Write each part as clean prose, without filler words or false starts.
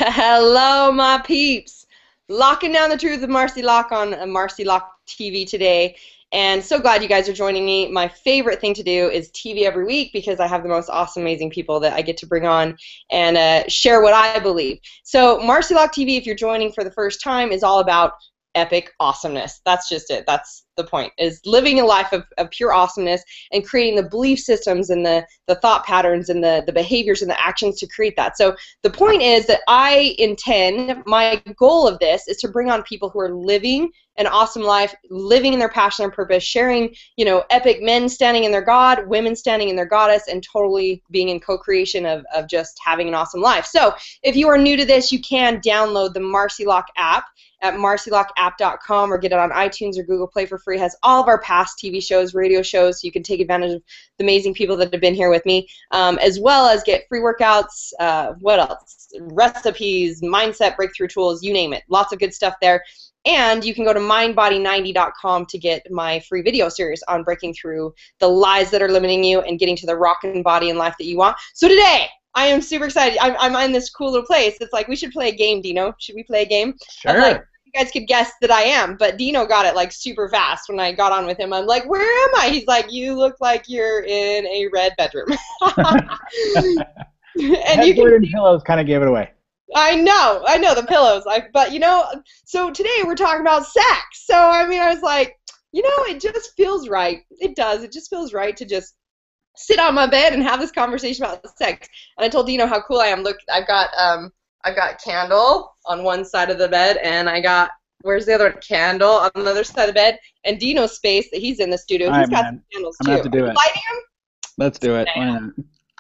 Hello, my peeps. Locking down the truth with Marci Lock on Marci Lock TV today. And so glad you guys are joining me. My favorite thing to do is TV every week because I have the most awesome, amazing people that I get to bring on and share what I believe. So Marci Lock TV, if you're joining for the first time, is all about epic awesomeness. That's just it. That's the point, is living a life of pure awesomeness and creating the belief systems and the thought patterns and the behaviors and the actions to create that. So the point is that my goal of this is to bring on people who are living an awesome life, living in their passion and purpose, sharing, epic men standing in their God, women standing in their goddess, and totally being in co-creation of just having an awesome life. So if you are new to this, you can download the Marci Lock app at marcilockapp.com or get it on iTunes or Google Play for free. It has all of our past TV shows, radio shows, so you can take advantage of the amazing people that have been here with me, as well as get free workouts, what else? Recipes, mindset breakthrough tools, you name it. Lots of good stuff there. And you can go to mindbody90.com to get my free video series on breaking through the lies that are limiting you and getting to the rockin' body and life that you want. So today, I am super excited. I'm in this cool little place. It's like, we should play a game, Dino. Should we play a game? Sure. Like, you guys could guess that I am, but Dino got it like super fast when I got on with him. I'm like, where am I? He's like, you look like you're in a red bedroom. And Headboard and pillows kind of gave it away. I know, the pillows. But so today we're talking about sex. So I was like, it just feels right. It does. It just feels right to just sit on my bed and have this conversation about sex. And I told Dino how cool I am. Look, I've got candle on one side of the bed, and I got, where's the other candle on the other side of the bed? And Dino's space that he's in the studio, he's got some candles too. I'm gonna have to do it. Lighting them? Let's do it. Why not?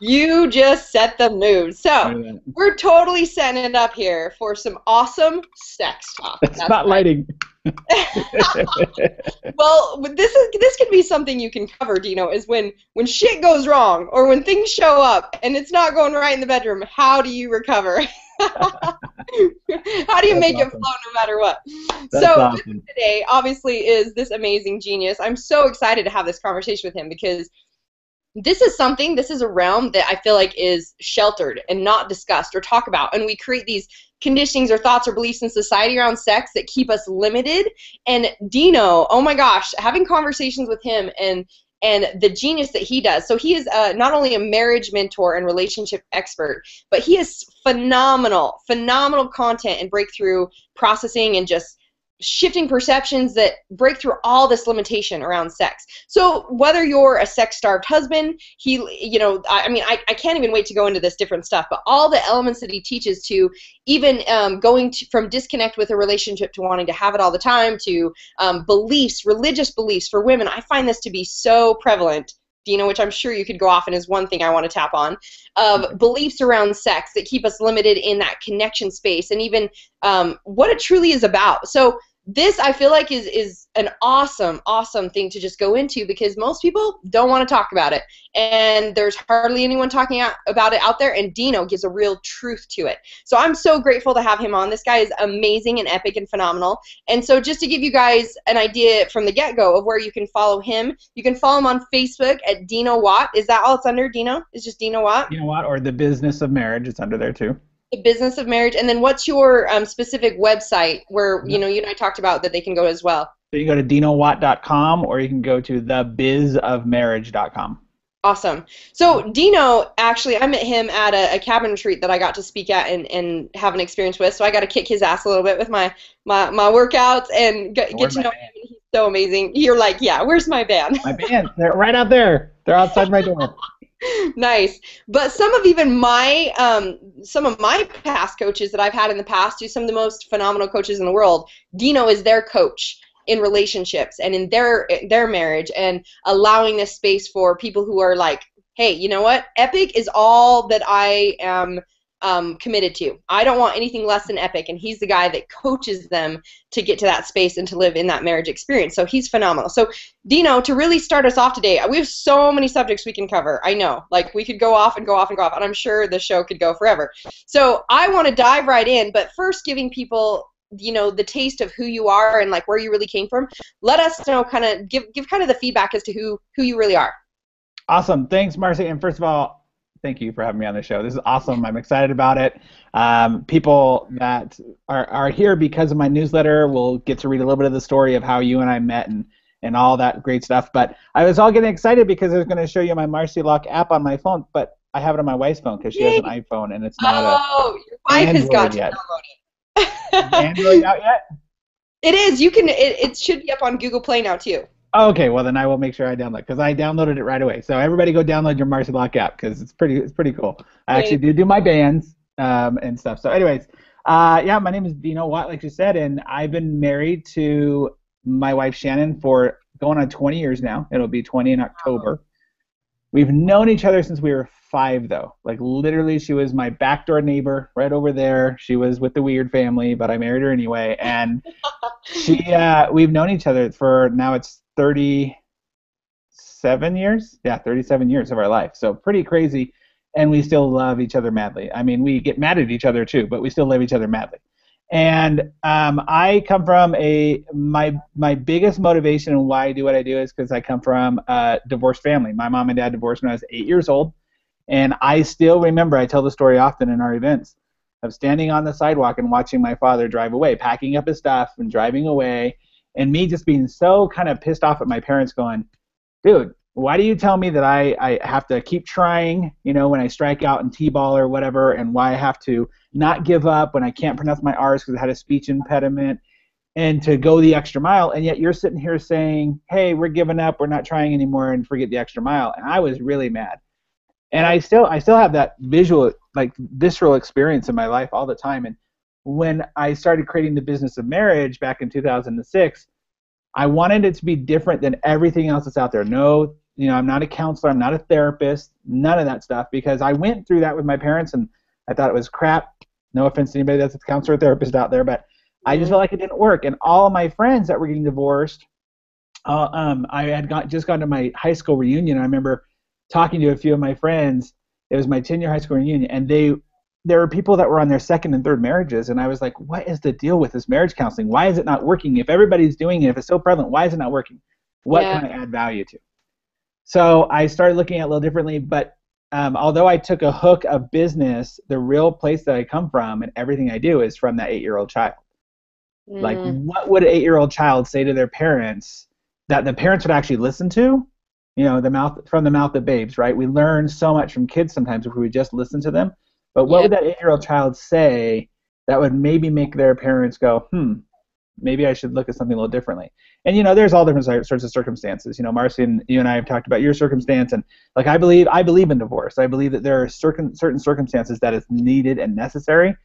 You just set the mood. So we're totally setting it up here for some awesome sex talk. It's not lighting. Well, this could be something you can cover, Dino, is when shit goes wrong or when things show up and it's not going right in the bedroom, how do you recover? How do you make it flow no matter what? That's so awesome. Today, obviously, is this amazing genius. I'm so excited to have this conversation with him because this is a realm that I feel like is sheltered and not discussed or talked about. And we create these conditionings or thoughts or beliefs in society around sex that keep us limited. And Dino, oh my gosh, having conversations with him and the genius that he does. So he is not only a marriage mentor and relationship expert, but he is phenomenal content and breakthrough processing and just shifting perceptions that break through all this limitation around sex. So whether you're a sex-starved husband, I can't even wait to go into this different stuff, but all the elements that he teaches to even from disconnect with a relationship to wanting to have it all the time to beliefs, religious beliefs for women, I find this to be so prevalent, Dino, which I'm sure you could go off and is one thing I want to tap on, of beliefs around sex that keep us limited in that connection space and even what it truly is about. So this, I feel like, is an awesome thing to just go into because most people don't want to talk about it. And there's hardly anyone talking about it out there, and Dino gives a real truth to it. So I'm so grateful to have him on. This guy is amazing and epic and phenomenal. And so just to give you guys an idea from the get-go of where you can follow him, you can follow him on Facebook at Dino Watt. Is that all it's under, Dino? It's just Dino Watt? Dino Watt, or The Business of Marriage. It's under there, too. The Business of Marriage. And then what's your specific website where you and I talked about that they can go as well? So you can go to dinowatt.com or you can go to thebizofmarriage.com. Awesome. So Dino, actually, I met him at a cabin retreat that I got to speak at and have an experience with. So I got to kick his ass a little bit with my workouts and get to know him. He's so amazing. You're like, yeah, where's my band? My band. They're right out there. They're outside my door. Nice. But some of my past coaches that I've had in the past, who's some of the most phenomenal coaches in the world, Dino is their coach in relationships and in their marriage and allowing this space for people who are like, hey, you know what? Epic is all that I am committed to. I don't want anything less than epic, and he's the guy that coaches them to get to that space and to live in that marriage experience. So he's phenomenal. So Dino, to really start us off today, we have so many subjects we can cover. I know, like we could go off and go off and go off, and I'm sure the show could go forever. So I want to dive right in, but first giving people the taste of who you are and like where you really came from. Let us know, kind of give kind of the feedback as to who you really are. Awesome. Thanks, Marci. And first of all, Thank you for having me on the show. This is awesome. I'm excited about it. People that are here because of my newsletter will get to read a little bit of the story of how you and I met and all that great stuff. But I was all getting excited because I was going to show you my Marci Lock app on my phone, but I have it on my wife's phone because she has an Yay. iPhone and it's not a Oh, your wife has got Android to yet. download Is Android it. out yet? It is. You can. It should be up on Google Play now too. Okay, well then I will make sure I download because I downloaded it right away. So everybody go download your Marcy Lock app because it's pretty cool. I actually do my bands and stuff. So anyways, yeah, my name is Dino Watt, like you said, and I've been married to my wife Shannon for going on 20 years now. It'll be 20 in October. We've known each other since we were 5, though. Like literally, she was my backdoor neighbor right over there. She was with the weird family, but I married her anyway. And we've known each other for now. It's 37 years. Yeah, 37 years of our life. So pretty crazy. And we still love each other madly. I mean, we get mad at each other too, but we still love each other madly. And I come from my biggest motivation and why I do what I do is because I come from a divorced family. My mom and dad divorced when I was 8 years old, and I still remember. I tell the story often in our events of standing on the sidewalk and watching my father drive away, packing up his stuff and driving away, and me just being so kind of pissed off at my parents, going, "Dude, why do you tell me that I have to keep trying, when I strike out in T-ball or whatever, and why I have to not give up when I can't pronounce my R's because I had a speech impediment, and to go the extra mile, and yet you're sitting here saying, hey, we're giving up, we're not trying anymore, and forget the extra mile." And I was really mad. And I still have that visual, like visceral experience in my life all the time. And when I started creating the business of marriage back in 2006, I wanted it to be different than everything else that's out there. No, I'm not a counselor, I'm not a therapist, none of that stuff, because I went through that with my parents and I thought it was crap. No offense to anybody that's a counselor or therapist out there, but I just felt like it didn't work. And all of my friends that were getting divorced, I had just gone to my high school reunion. I remember talking to a few of my friends. It was my 10-year high school reunion, and there were people that were on their second and third marriages, and I was like, what is the deal with this marriage counseling? Why is it not working? If everybody's doing it, if it's so prevalent, why is it not working? What can I add value to? So I started looking at it a little differently, but although I took a hook of business, the real place that I come from and everything I do is from that 8-year-old child. Like, what would an 8-year-old child say to their parents that the parents would actually listen to? From the mouth of babes, right? We learn so much from kids sometimes if we would just listen to them. But what would that 8-year-old child say that would maybe make their parents go, maybe I should look at something a little differently? And, there's all different sorts of circumstances. Marci, and you and I have talked about your circumstance. And, like, I believe in divorce. I believe that there are certain circumstances that is needed and necessary.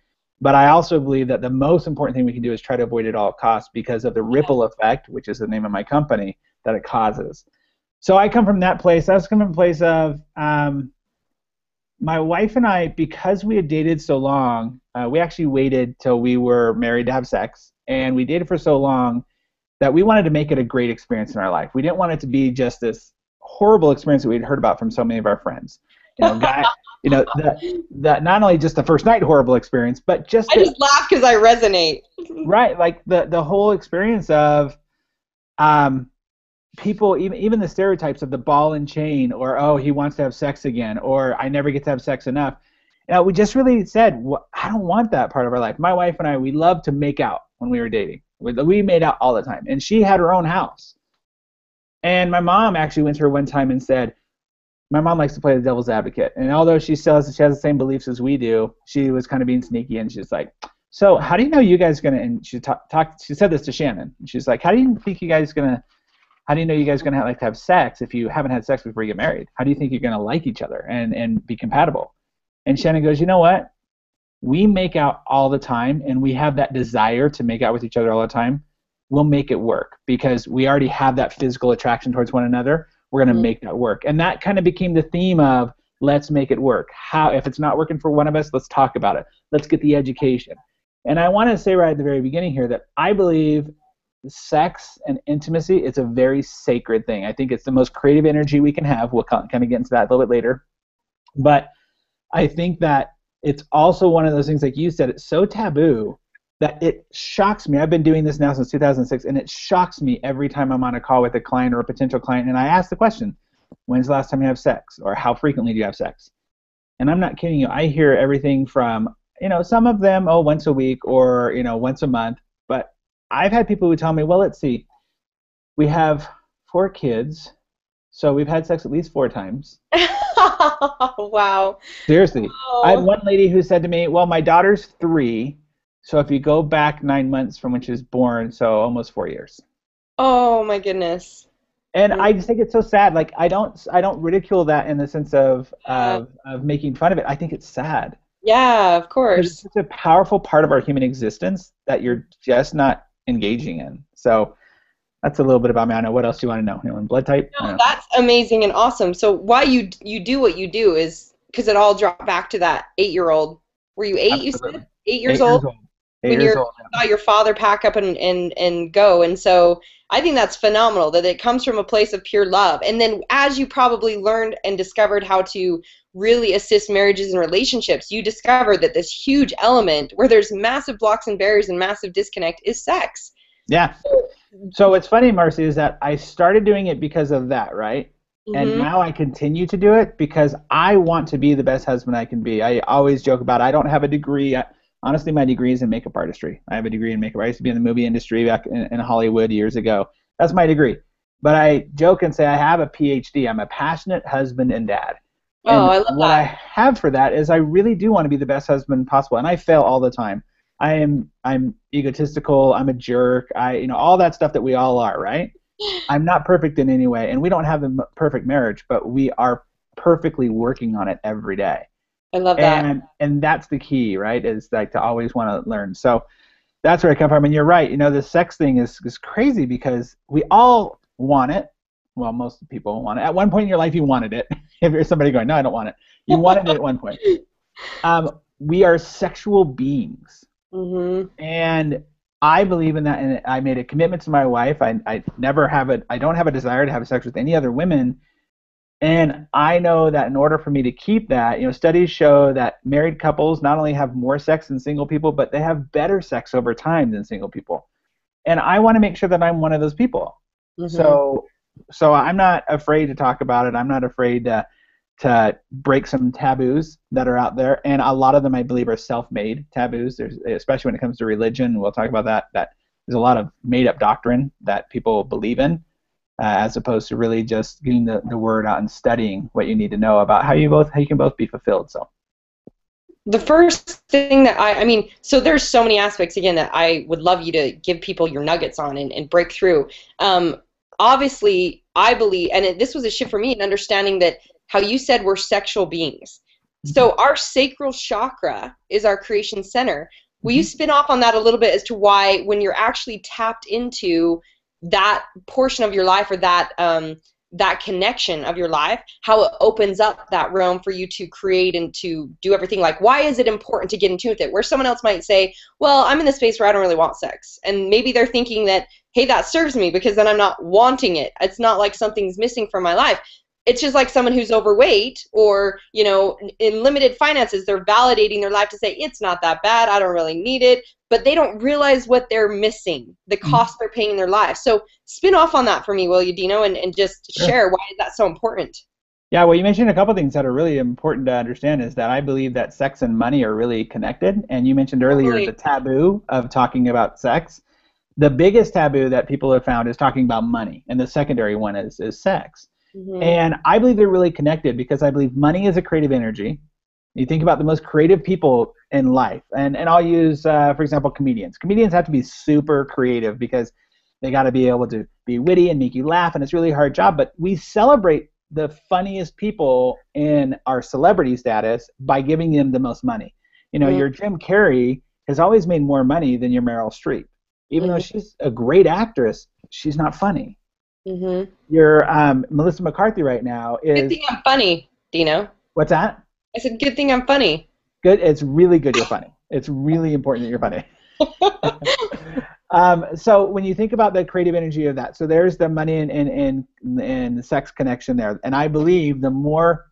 But I also believe that the most important thing we can do is try to avoid it at all costs because of the ripple effect, which is the name of my company, that it causes. So I come from that place. I was coming from a place of my wife and I, because we had dated so long, we actually waited till we were married to have sex, and we dated for so long that we wanted to make it a great experience in our life. We didn't want it to be just this horrible experience that we'd heard about from so many of our friends. That not only just the first night horrible experience, but just I just laugh because I resonate. Right, like the whole experience of people, even the stereotypes of the ball and chain, or, oh, he wants to have sex again, or I never get to have sex enough. We just really said, well, I don't want that part of our life. My wife and I, we loved to make out when we were dating. We made out all the time, and she had her own house. And my mom actually went to her one time and said, my mom likes to play the devil's advocate, and although she has the same beliefs as we do, she was kind of being sneaky, and she's like, so how do you know you guys are gonna? And she said this to Shannon. And she's like, how do you know you guys are gonna have sex if you haven't had sex before you get married? How do you think you're gonna like each other and be compatible? And Shannon goes, you know what? We make out all the time, and we have that desire to make out with each other all the time. We'll make it work because we already have that physical attraction towards one another. We're going to make that work. And that kind of became the theme of, let's make it work. If it's not working for one of us, let's talk about it. Let's get the education. And I want to say right at the very beginning here that I believe sex and intimacy is a very sacred thing. I think it's the most creative energy we can have. We'll kind of get into that a little bit later. But I think that it's also one of those things, like you said, it's so taboo that it shocks me. I've been doing this now since 2006, and it shocks me every time I'm on a call with a client or a potential client, and I ask the question, when's the last time you have sex? Or how frequently do you have sex? And I'm not kidding you. I hear everything from, some of them, oh, once a week or, once a month. But I've had people who tell me, well, let's see, we have 4 kids, so we've had sex at least 4 times. Wow. Seriously. I had Oh. one lady who said to me, well, my daughter's 3, so if you go back 9 months from when she was born, so almost 4 years. Oh my goodness. And Mm, I just think it's so sad. Like I don't ridicule that in the sense of yeah. making fun of it. I think it's sad Yeah, of because it's course. such a powerful part of our human existence that you're just not engaging in. So that's a little bit about me. I don't know. What else do you want to know? Blood type? I No, don't know. that's amazing and awesome. So why you do what you do is because it all dropped back to that 8-year-old. Were you 8, you Absolutely. said? 8 years 8 years old? old. Eight When years you're old. saw your father pack up and go. And so I think that's phenomenal that it comes from a place of pure love. And then as you probably learned and discovered how to really assist marriages and relationships, you discovered that this huge element where there's massive blocks and barriers and massive disconnect is sex. Yeah. So what's funny, Marcy, is that I started doing it because of that, right? And Mm-hmm. now I continue to do it because I want to be the best husband I can be. I always joke about I don't have a degree. Honestly, my degree is in makeup artistry. I have a degree in makeup. I used to be in the movie industry back in Hollywood years ago. That's my degree. But I joke and say I have a PhD. I'm a passionate husband and dad. Oh, And I love what I that. have for that is I really do want to be the best husband possible, and I fail all the time. I'm egotistical. I'm a jerk. All that stuff that we all are, right? I'm not perfect in any way, and we don't have a perfect marriage, but we are perfectly working on it every day. I love that. And that's the key, right? Is like to always want to learn. So that's where I come from. And you're right. The sex thing is crazy because we all want it. Well, most people want it. At one point in your life, you wanted it. If you're somebody going, no, I don't want it. You wanted it at one point. We are sexual beings, Mm-hmm. and I believe in that. And I made a commitment to my wife. I never have it. I don't have a desire to have sex with any other women. And I know that in order for me to keep that, studies show that married couples not only have more sex than single people, but they have better sex over time than single people. And I want to make sure that I'm one of those people. Mm-hmm. So I'm not afraid to talk about it. I'm not afraid to break some taboos that are out there, and a lot of them I believe are self-made taboos. There's, especially when it comes to religion, we'll talk about that. That there's a lot of made-up doctrine that people believe in, as opposed to really just getting the word out and studying what you need to know about how you can both be fulfilled. So The first thing that I mean, so there's so many aspects again that I would love you to give people your nuggets on and break through. Obviously, I believe, and this was a shift for me in understanding that how you said we're sexual beings. hmm So our sacral chakra is our creation center. Will you hmm spin off on that a little bit as to why when you're actually tapped into that portion of your life or that connection of your life, how it opens up that realm for you to create and to do everything. Like, why is it important to get in tune with it? Where someone else might say, well, I'm in the space where I don't really want sex. And maybe they're thinking that, hey, that serves me because then I'm not wanting it. It's not like something's missing from my life. It's just like someone who's overweight or, in limited finances, they're validating their life to say, it's not that bad, I don't really need it, but they don't realize what they're missing, the cost they're paying in their life. So spin off on that for me, will you, Dino, and just Sure. share why is that so important? Yeah, well, you mentioned a couple things that are really important to understand is that I believe that sex and money are really connected. And you mentioned earlier the Totally. taboo of talking about sex. The biggest taboo that people have found is talking about money, and the secondary one is sex. Mm-hmm. And I believe they're really connected because I believe money is a creative energy. You think about the most creative people in life, and I'll use, for example, comedians. Comedians have to be super creative because they got to be able to be witty and make you laugh, and it's a really hard job. But we celebrate the funniest people in our celebrity status by giving them the most money. Your Jim Carrey has always made more money than your Meryl Streep. Even though Mm-hmm. she's a great actress, she's not funny. Mm-hmm. Your Melissa McCarthy right now Good is thing I'm funny, Dino. what's that? I said, good thing I'm funny. Good. It's really good you're funny. It's really important that you're funny. So when you think about the creative energy of that, so there's the money and the sex connection there. And I believe the more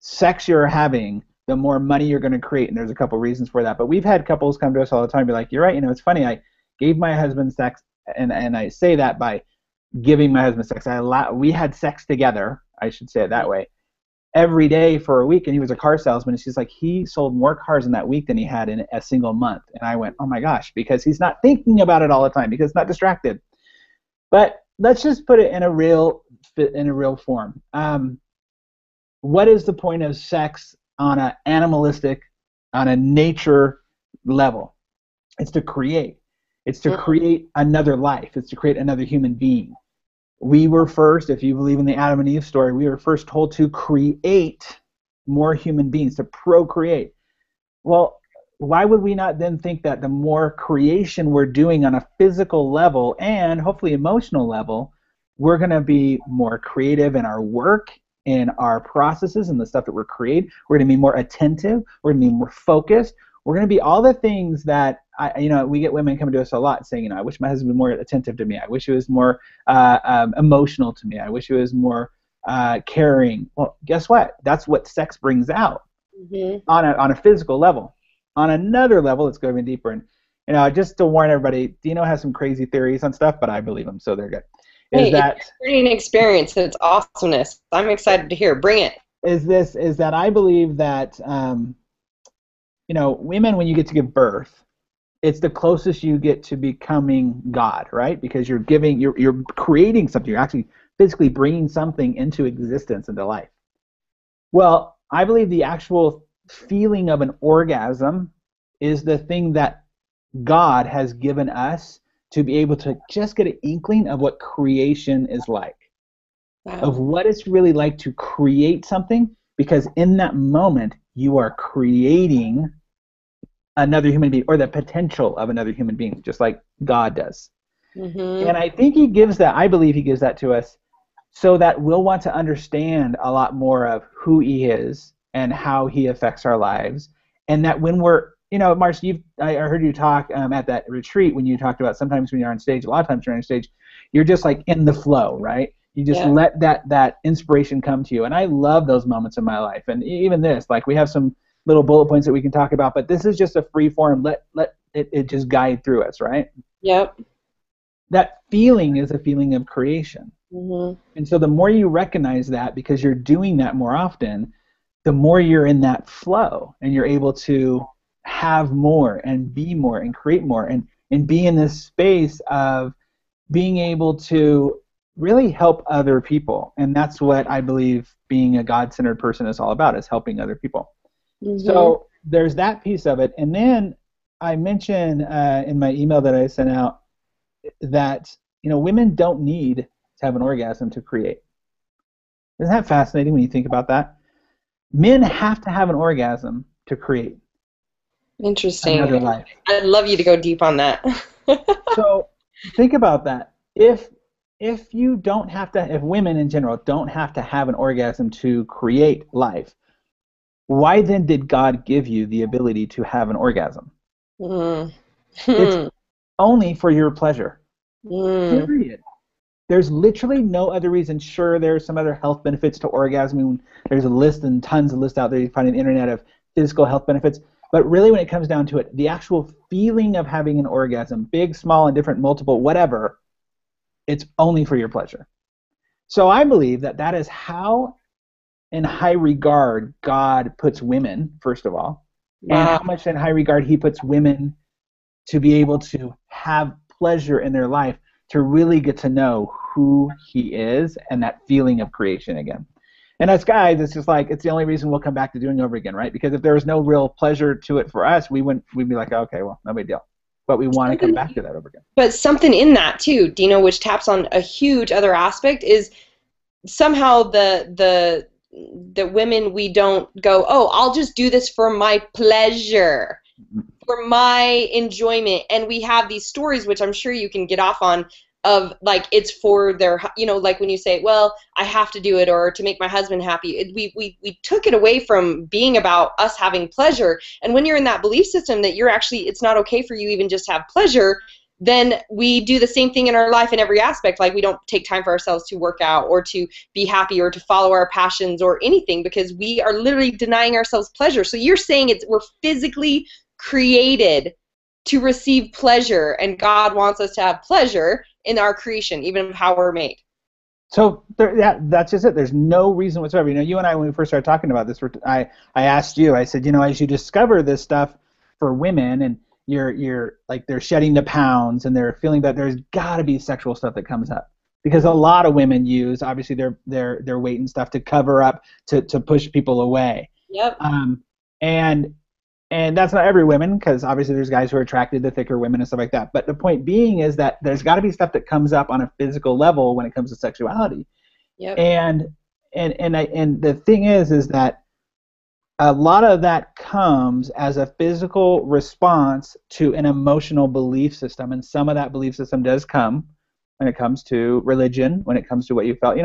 sex you're having, the more money you're going to create. And there's a couple reasons for that. But we've had couples come to us all the time and be like, you're right, it's funny. I gave my husband sex, and I say that by giving my husband sex. We had sex together, I should say it that way. every day for a week, and he was a car salesman, and she's like, he sold more cars in that week than he had in a single month. And I went, oh my gosh, because he's not thinking about it all the time, because he's not distracted. But let's just put it in a real form. What is the point of sex on an animalistic, on a nature level? It's to create. It's to create another life. It's to create another human being. We were first, if you believe in the Adam and Eve story, we were first told to create more human beings, to procreate. Well, why would we not then think that the more creation we're doing on a physical level and hopefully emotional level, we're going to be more creative in our work, in our processes, and the stuff that we're creating. We're going to be more attentive. We're going to be more focused. We're going to be all the things that, we get women coming to us a lot saying, I wish my husband was more attentive to me. I wish he was more emotional to me. I wish he was more caring. Well, guess what? That's what sex brings out on a physical level. On another level, let's go even deeper. And just to warn everybody, Dino has some crazy theories on stuff, but I believe him, so they're good. It's an experience. It's awesomeness. I'm excited to hear. Bring it. Is that I believe that women, when you get to give birth, it's the closest you get to becoming God, right? Because you're creating something. You're actually physically bringing something into existence, into life. Well, I believe the actual feeling of an orgasm is the thing that God has given us to be able to just get an inkling of what creation is like, of what it's really like to create something, because in that moment you are creating another human being, or the potential of another human being, just like God does. And I think I believe he gives that to us so that we'll want to understand a lot more of who he is and how he affects our lives. And that when we're, Marci, I heard you talk at that retreat when you talked about sometimes when you're on stage, a lot of times you're on stage, you're just like in the flow, right? You just let that inspiration come to you. And I love those moments in my life. And even this, like we have some little bullet points that we can talk about, but this is just a free form. Let it just guide through us, right? Yep. That feeling is a feeling of creation. And so the more you recognize that, because you're doing that more often, the more you're in that flow and you're able to have more and be more and create more and be in this space of being able to really help other people. And that's what I believe being a God-centered person is all about, is helping other people. So there's that piece of it. And then I mentioned in my email that I sent out that women don't need to have an orgasm to create. Isn't that fascinating when you think about that? Men have to have an orgasm to create. Interesting. Another life. I'd love you to go deep on that. So think about that. If women in general don't have to have an orgasm to create life, why then did God give you the ability to have an orgasm? It's only for your pleasure. Period. There's literally no other reason. Sure, there's some other health benefits to orgasming. There's a list and tons of lists out there you find on the internet of physical health benefits. But really, when it comes down to it, the actual feeling of having an orgasm, big, small, and different, multiple, whatever, it's only for your pleasure. So I believe that is how in high regard God puts women, first of all, and how much in high regard he puts women to be able to have pleasure in their life, to really get to know who he is and that feeling of creation again. And as guys, it's just like, it's the only reason we'll come back to doing it over again, right? Because if there was no real pleasure to it for us, we'd be like, okay, well, no big deal. But we want to come back to that over again. But something in that too, Dino, which taps on a huge other aspect, is somehow the women, we don't go, oh, I'll just do this for my pleasure, for my enjoyment. And we have these stories, which I'm sure you can get off on, of like it's for their, like when you say, well, I have to do it or to make my husband happy. We took it away from being about us having pleasure. And when you're in that belief system that you're actually, it's not okay for you even just to have pleasure, then we do the same thing in our life in every aspect. Like we don't take time for ourselves to work out or to be happy or to follow our passions or anything, because we are literally denying ourselves pleasure. So you're saying we're physically created to receive pleasure, and God wants us to have pleasure in our creation, even of how we're made. So that's just it. There's no reason whatsoever. You and I, when we first started talking about this, I asked you, I said, as you discover this stuff for women, and you're like, they're shedding the pounds and they're feeling that there's got to be sexual stuff that comes up, because a lot of women use obviously their weight and stuff to cover up, to push people away. Yep. And that's not every woman, because obviously there's guys who are attracted to thicker women and stuff like that. But the point being is that there's got to be stuff that comes up on a physical level when it comes to sexuality. Yep. And the thing is that a lot of that comes as a physical response to an emotional belief system, and some of that belief system does come when it comes to religion, when it comes to what you felt.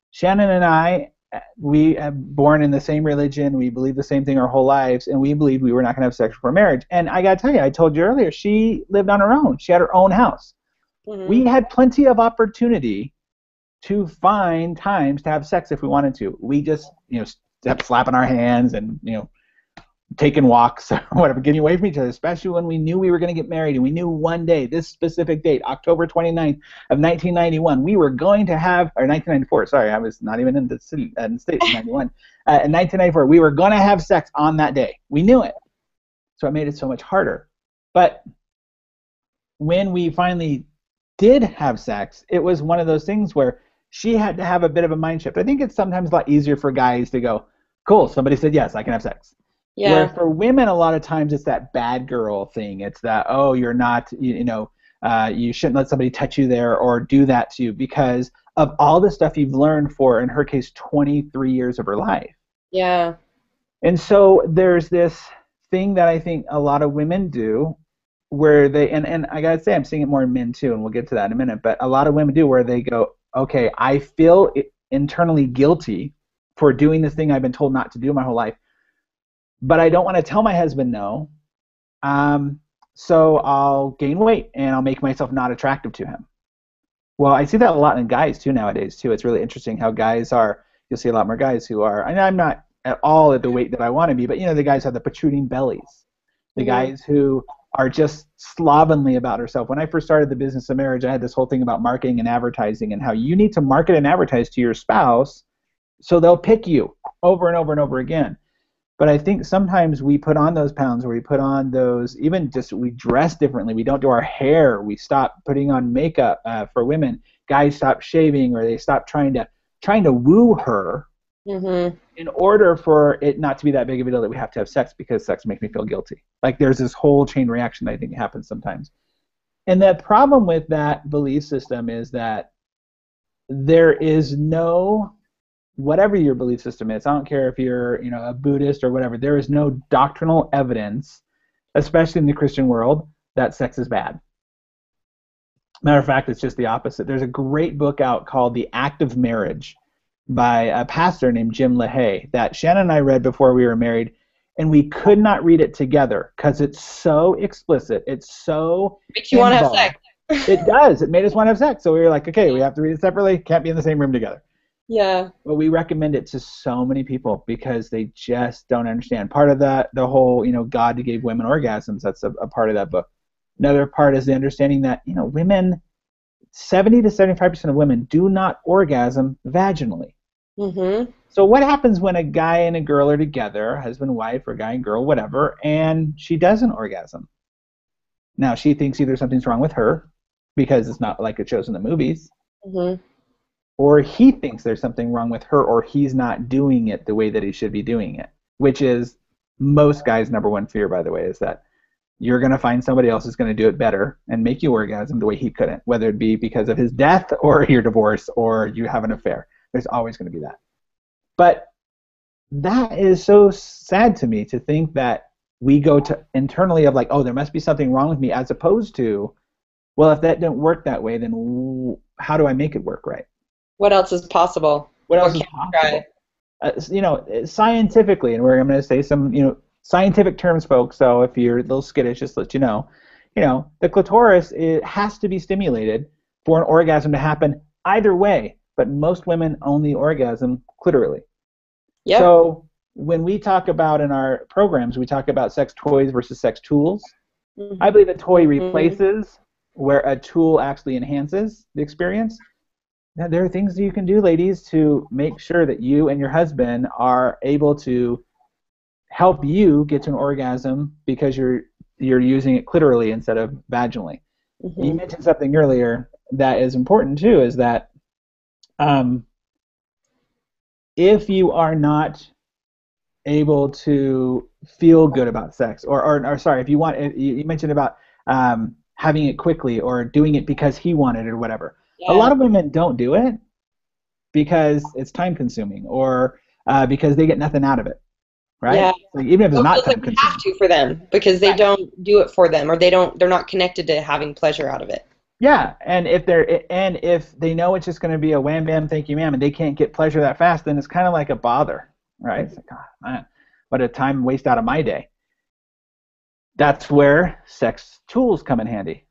Shannon and I, we are born in the same religion. We believe the same thing our whole lives, and we believed we were not going to have sex before marriage. And I got to tell you, I told you earlier, she lived on her own. She had her own house. Mm-hmm. We had plenty of opportunity to find times to have sex if we wanted to. We just, kept slapping our hands and, taking walks or whatever, getting away from each other, especially when we knew we were going to get married and we knew one day, this specific date, October 29th of 1991, we were going to have, or 1994, sorry, I was not even in the city, in the States in 91. In 1994, we were going to have sex on that day. We knew it. So it made it so much harder. But when we finally did have sex, it was one of those things where she had to have a bit of a mind shift. I think it's sometimes a lot easier for guys to go, cool, somebody said yes, I can have sex. Yeah. Where for women, a lot of times it's that bad girl thing. It's that, oh, you're not, you shouldn't let somebody touch you there or do that to you, because of all the stuff you've learned for, in her case, 23 years of her life. Yeah. And so there's this thing that I think a lot of women do where they, and I got to say, I'm seeing it more in men too, and we'll get to that in a minute, but a lot of women do where they go, okay, I feel internally guilty for doing this thing I've been told not to do my whole life, but I don't want to tell my husband no, so I'll gain weight and I'll make myself not attractive to him. Well, I see that a lot in guys too nowadays too. It's really interesting how guys are, you'll see a lot more guys who are, and I'm not at all at the weight that I want to be, but the guys have the protruding bellies, the guys who are just slovenly about herself. When I first started the business of marriage, I had this whole thing about marketing and advertising and how you need to market and advertise to your spouse so they'll pick you over and over and over again. But I think sometimes we put on those pounds, or we put on those, even just we dress differently. We don't do our hair. We stop putting on makeup for women. Guys stop shaving, or they stop trying to woo her in order for it not to be that big of a deal that we have to have sex, because sex makes me feel guilty. Like there's this whole chain reaction that I think happens sometimes. And the problem with that belief system is that there is no, whatever your belief system is, I don't care if you're a Buddhist or whatever, there is no doctrinal evidence, especially in the Christian world, that sex is bad. Matter of fact, it's just the opposite. There's a great book out called The Act of Marriage by a pastor named Jim LaHaye that Shannon and I read before we were married, and we could not read it together because it's so explicit. It's so makes you want to have sex. It does. It made us want to have sex. So we were like, okay, we have to read it separately. Can't be in the same room together. Yeah. But we recommend it to so many people because they just don't understand. Part of that, the whole, God gave women orgasms, that's a part of that book. Another part is the understanding that, women, 70 to 75% of women do not orgasm vaginally. Mm-hmm. So what happens when a guy and a girl are together, husband and wife, or guy and girl, whatever, and she doesn't orgasm? Now, she thinks either something's wrong with her because it's not like it shows in the movies, or he thinks there's something wrong with her, or he's not doing it the way that he should be doing it, which is most guys' number one fear, by the way, is that you're going to find somebody else who's going to do it better and make you orgasm the way he couldn't, whether it be because of his death or your divorce or you have an affair. There's always going to be that. But that is so sad to me, to think that we go to internally of like, oh, there must be something wrong with me, as opposed to, well, if that didn't work that way, then how do I make it work right? What else is possible? What else is possible? Scientifically, and I'm going to say some, scientific terms, folks. So if you're a little skittish, just let you know. The clitoris, it has to be stimulated for an orgasm to happen either way. But most women only orgasm clitorally. Yep. So when we talk about in our programs, we talk about sex toys versus sex tools. I believe a toy replaces where a tool actually enhances the experience. Now, there are things that you can do, ladies, to make sure that you and your husband are able to help you get to an orgasm because you're using it clitorally instead of vaginally. You Hmm. mentioned something earlier that is important too, is that um, if you are not able to feel good about sex, or sorry, if you want, you mentioned about having it quickly or doing it because he wanted it or whatever. A Yeah. lot of women don't do it because it's time consuming or because they get nothing out of it, Yeah. right? Like even if it's So it not feels like time you have consuming. to for them because they Right. don't do it for them, or they're not connected to having pleasure out of it. Yeah, and if they know it's just going to be a wham bam thank you ma'am and they can't get pleasure that fast, then it's kind of like a bother, right? It's like, oh, man, what a time waste out of my day. That's where sex tools come in handy.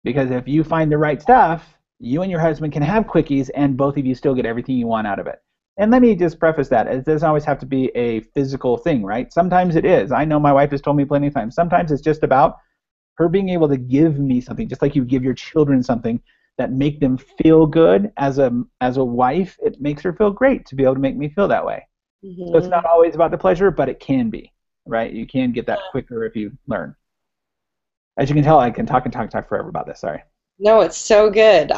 Because if you find the right stuff, you and your husband can have quickies and both of you still get everything you want out of it. And let me just preface that. It doesn't always have to be a physical thing, right? Sometimes it is. I know my wife has told me plenty of times. Sometimes it's just about her being able to give me something, just like you give your children something that make them feel good as a wife. It makes her feel great to be able to make me feel that way. So it's not Hmm. always about the pleasure, but it can be, right? You can get that quicker if you learn. As you can tell, I can talk and talk and talk forever about this. Sorry. No, it's so good.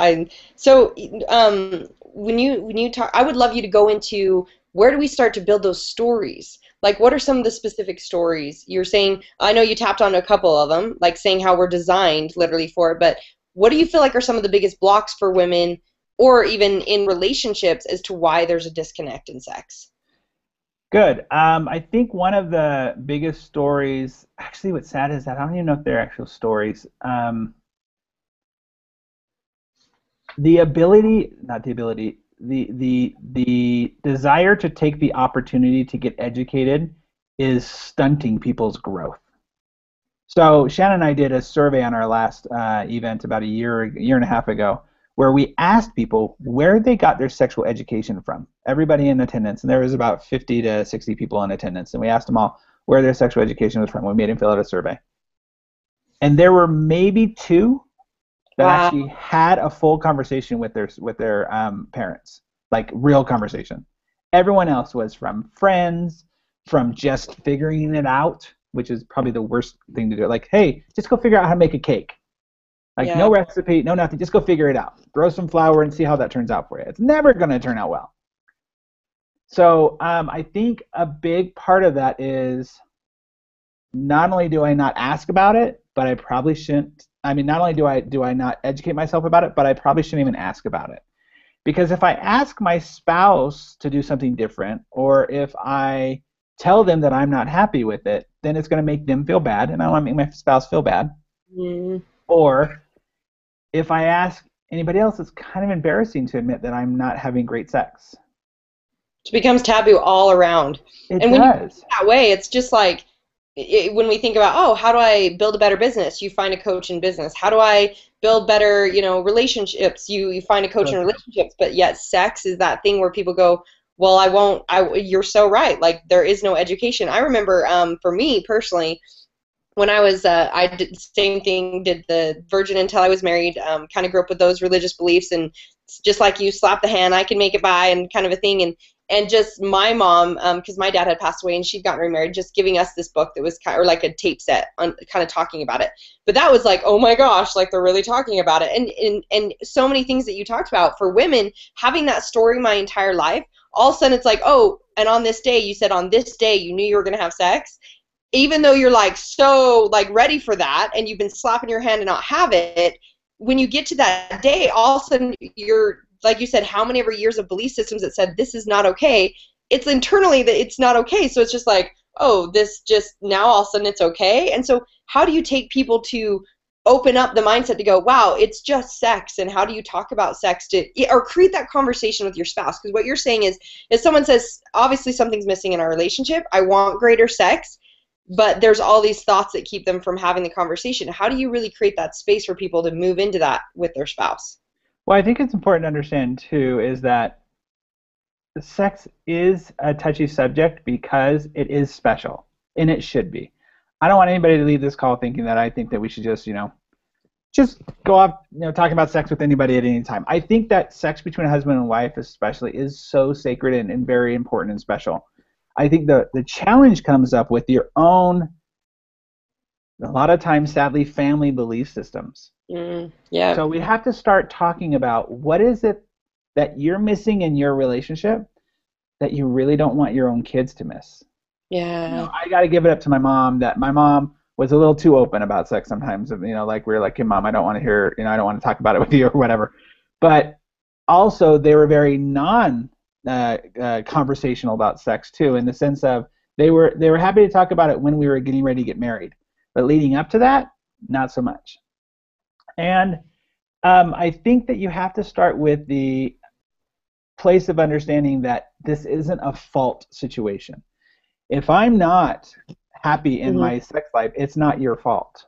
So when you talk, I would love you to go into where do we start to build those stories? Like, what are some of the specific stories you're saying? I know you tapped on a couple of them, like saying how we're designed literally for it, but what do you feel like are some of the biggest blocks for women, or even in relationships, as to why there's a disconnect in sex? Good. I think one of the biggest stories, actually, what's sad is that I don't even know if they're actual stories. The ability, not the ability, the desire to take the opportunity to get educated is stunting people's growth. So Shannon and I did a survey on our last event about a year and a half ago, where we asked people where they got their sexual education from. Everybody in attendance, and there was about 50 to 60 people in attendance, and we asked them all where their sexual education was from. We made them fill out a survey, and there were maybe two that Wow. actually had a full conversation with their parents, like real conversation. Everyone else was from friends, from just figuring it out, which is probably the worst thing to do. Like, hey, just go figure out how to make a cake. Like, Yeah. no recipe, no nothing. Just go figure it out. Throw some flour and see how that turns out for you. It's never going to turn out well. So I think a big part of that is not only do I not ask about it, but I probably shouldn't. I mean, not only do I not educate myself about it, but I probably shouldn't even ask about it. Because if I ask my spouse to do something different, or if I tell them that I'm not happy with it, then it's going to make them feel bad, and I don't want to make my spouse feel bad. Mm. Or if I ask anybody else, it's kind of embarrassing to admit that I'm not having great sex. It becomes taboo all around. It And when you think does. that way, it's just like when we think about, oh, how do I build a better business? You find a coach in business. How do I build better, relationships? You find a coach So in true. relationships. But yet, sex is that thing where people go, well, I won't. You're so right. Like there is no education. I remember, for me personally, when I was, I did the same thing, did the virgin until I was married, kind of grew up with those religious beliefs, and just like you, slap the hand, I can make it by, and kind of a thing. And just my mom, because my dad had passed away and she'd gotten remarried, just giving us this book that was kind of, or like a tape set on kind of talking about it. But that was like, oh my gosh, like they're really talking about it. And so many things that you talked about for women, having that story my entire life, all of a sudden it's like, oh, and on this day, you said on this day you knew you were going to have sex, even though you're like so like ready for that and you've been slapping your hand to not have it, when you get to that day, all of a sudden you're, like you said, how many ever years of belief systems that said this is not okay, it's internally that it's not okay. So it's just like, oh, this just now all of a sudden it's okay. And so how do you take people to open up the mindset to go, wow, it's just sex, and how do you talk about sex to, or create that conversation with your spouse? Because what you're saying is, if someone says obviously something's missing in our relationship, I want greater sex, but there's all these thoughts that keep them from having the conversation. How do you really create that space for people to move into that with their spouse? Well, I think it's important to understand too is that sex is a touchy subject because it is special, and it should be. I don't want anybody to leave this call thinking that I think that we should just, just go off, talking about sex with anybody at any time. I think that sex between a husband and wife especially is so sacred and very important and special. I think the challenge comes up with your own, a lot of times, sadly, family belief systems. Yeah. So we have to start talking about what is it that you're missing in your relationship that you really don't want your own kids to miss. Yeah. I got to give it up to my mom that my mom was a little too open about sex sometimes. Like we were like, hey, Mom, I don't want to hear, I don't want to talk about it with you or whatever. But also they were very conversational about sex too, in the sense of they were happy to talk about it when we were getting ready to get married. But leading up to that, not so much. And I think that you have to start with the place of understanding that this isn't a fault situation. If I'm not happy in my sex life, it's not your fault.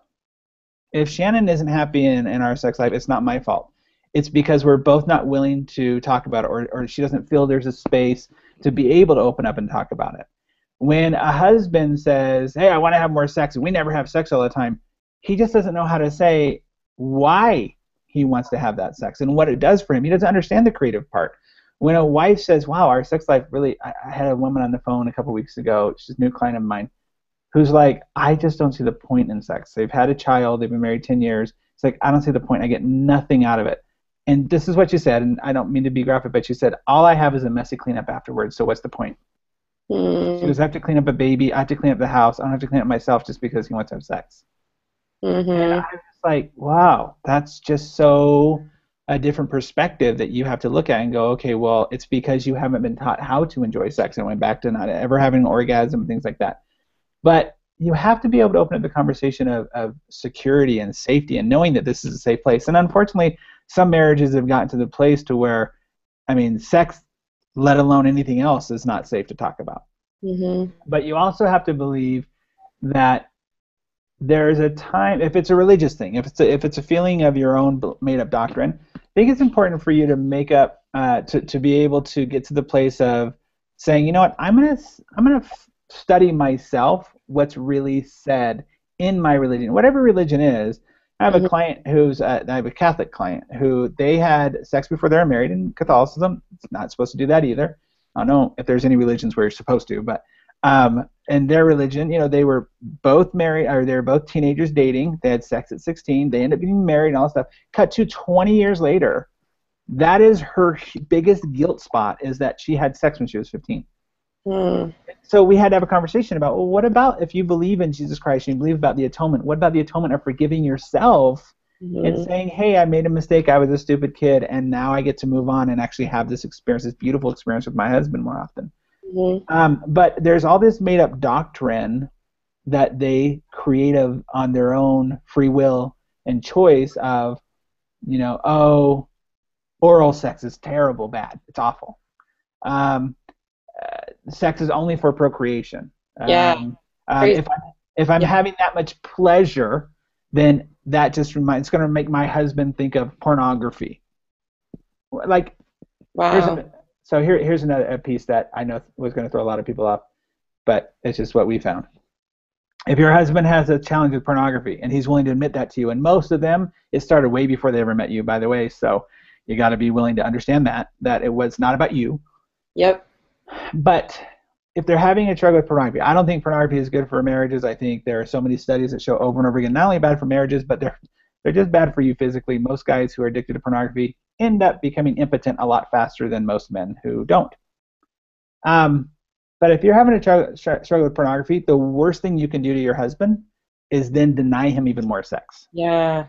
If Shannon isn't happy in our sex life, it's not my fault. It's because we're both not willing to talk about it, or she doesn't feel there's a space to be able to open up and talk about it. When a husband says, hey, I want to have more sex, and we never have sex all the time, he just doesn't know how to say why he wants to have that sex and what it does for him. He doesn't understand the creative part. When a wife says, wow, our sex life really, I had a woman on the phone a couple weeks ago, she's a new client of mine, who's like, I just don't see the point in sex. They've had a child, they've been married 10 years. It's like, I don't see the point. I get nothing out of it. And this is what you said, and I don't mean to be graphic, but you said, all I have is a messy cleanup afterwards, so what's the point? She goes, I have to clean up a baby, I have to clean up the house, I don't have to clean up myself just because he wants to have sex. And I was just like, wow, that's just so a different perspective that you have to look at and go, okay, well, it's because you haven't been taught how to enjoy sex and went back to not ever having an orgasm and things like that. But you have to be able to open up the conversation of security and safety and knowing that this is a safe place. And unfortunately, some marriages have gotten to the place to where, sex, let alone anything else, is not safe to talk about. But you also have to believe that there's a time, if it's a religious thing, if it's a feeling of your own made-up doctrine, I think it's important for you to make up, to be able to get to the place of saying, you know what, I'm gonna study myself what's really said in my religion, whatever religion is. I have a client I have a Catholic client who they had sex before they were married. In Catholicism, it's not supposed to do that either. I don't know if there's any religions where you're supposed to, but in their religion, they were both married, or they were both teenagers dating. They had sex at 16. They ended up getting married and all that stuff. Cut to 20 years later, that is her biggest guilt spot, is that she had sex when she was 15. So we had to have a conversation about, well, what about if you believe in Jesus Christ and you believe about the atonement? What about the atonement of forgiving yourself and saying, hey, I made a mistake, I was a stupid kid, and now I get to move on and actually have this experience, this beautiful experience with my husband more often. But there's all this made-up doctrine that they create on their own free will and choice of, oral sex is terrible, bad, it's awful. Sex is only for procreation. If I'm having that much pleasure, then that just it's going to make my husband think of pornography. Like, wow. Here's another piece that I know was going to throw a lot of people off, but it's just what we found. If your husband has a challenge with pornography and he's willing to admit that to you, and most of them, it started way before they ever met you, by the way, so you got to be willing to understand that it was not about you. Yep. But if they're having a struggle with pornography, I don't think pornography is good for marriages. I think there are so many studies that show over and over again, not only bad for marriages, but they're just bad for you physically. Most guys who are addicted to pornography end up becoming impotent a lot faster than most men who don't. But if you're having a struggle with pornography, the worst thing you can do to your husband is then deny him even more sex. Yeah.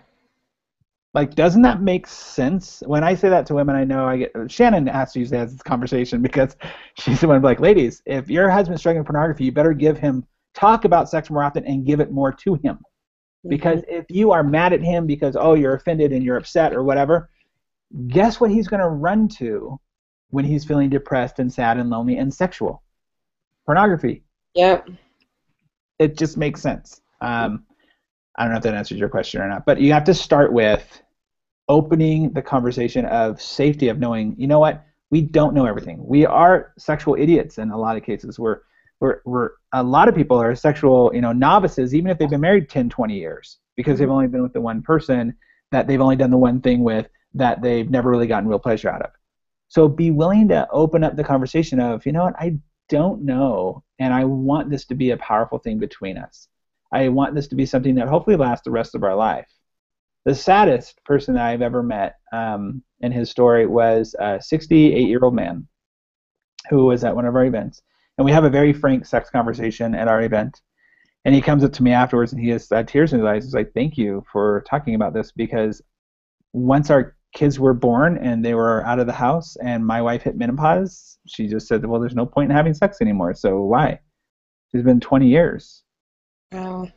Like, doesn't that make sense? When I say that to women, I know Shannon has to usually have this conversation because she's the one like, ladies, if your husband's struggling with pornography, you better talk about sex more often and give it more to him. Because if you are mad at him because, you're offended and you're upset or whatever, guess what he's going to run to when he's feeling depressed and sad and lonely and sexual? Pornography. Yep. It just makes sense. I don't know if that answers your question or not, but you have to start with opening the conversation of safety, of knowing, you know what, we don't know everything. We are sexual idiots in a lot of cases. We're a lot of people are sexual, novices, even if they've been married 10, 20 years, because they've only been with the one person. that they've only done the one thing with, that they've never really gotten real pleasure out of. So be willing to open up the conversation of, you know what, I don't know, and I want this to be a powerful thing between us. I want this to be something that hopefully lasts the rest of our life. The saddest person that I've ever met in his story was a 68-year-old man who was at one of our events. And we have a very frank sex conversation at our event. And he comes up to me afterwards and he has tears in his eyes. He's like, thank you for talking about this, because once our kids were born and they were out of the house and my wife hit menopause, she just said, well, there's no point in having sex anymore. So why? It's been 20 years. Wow.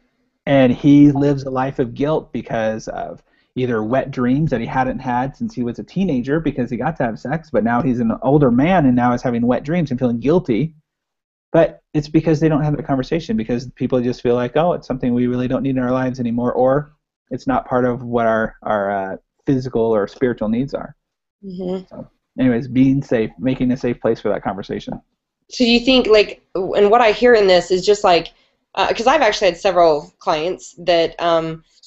And he lives a life of guilt because of either wet dreams that he hadn't had since he was a teenager because he got to have sex, but now he's an older man and now is having wet dreams and feeling guilty. But it's because they don't have that conversation, because people just feel like, oh, it's something we really don't need in our lives anymore, or it's not part of what our physical or spiritual needs are. Mm-hmm. So, anyways, being safe, making a safe place for that conversation. So you think, like, and what I hear in this is just like, because I've actually had several clients that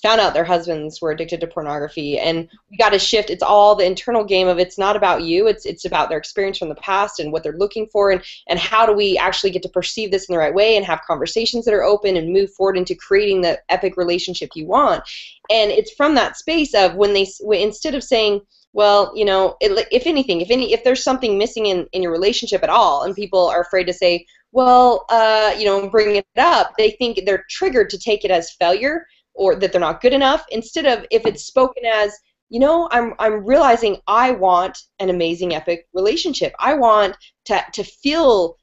found out their husbands were addicted to pornography, and we got to shift. It's all the internal game of, it's not about you, it's about their experience from the past and what they're looking for, and how do we actually get to perceive this in the right way and have conversations that are open and move forward into creating the epic relationship you want. And it's from that space of when instead of saying, well, you know, if there's something missing in your relationship at all, and people are afraid to say, well, you know, bring it up, they think they're triggered to take it as failure or that they're not good enough, instead of if it's spoken as, you know, I'm realizing I want an amazing epic relationship. I want to feel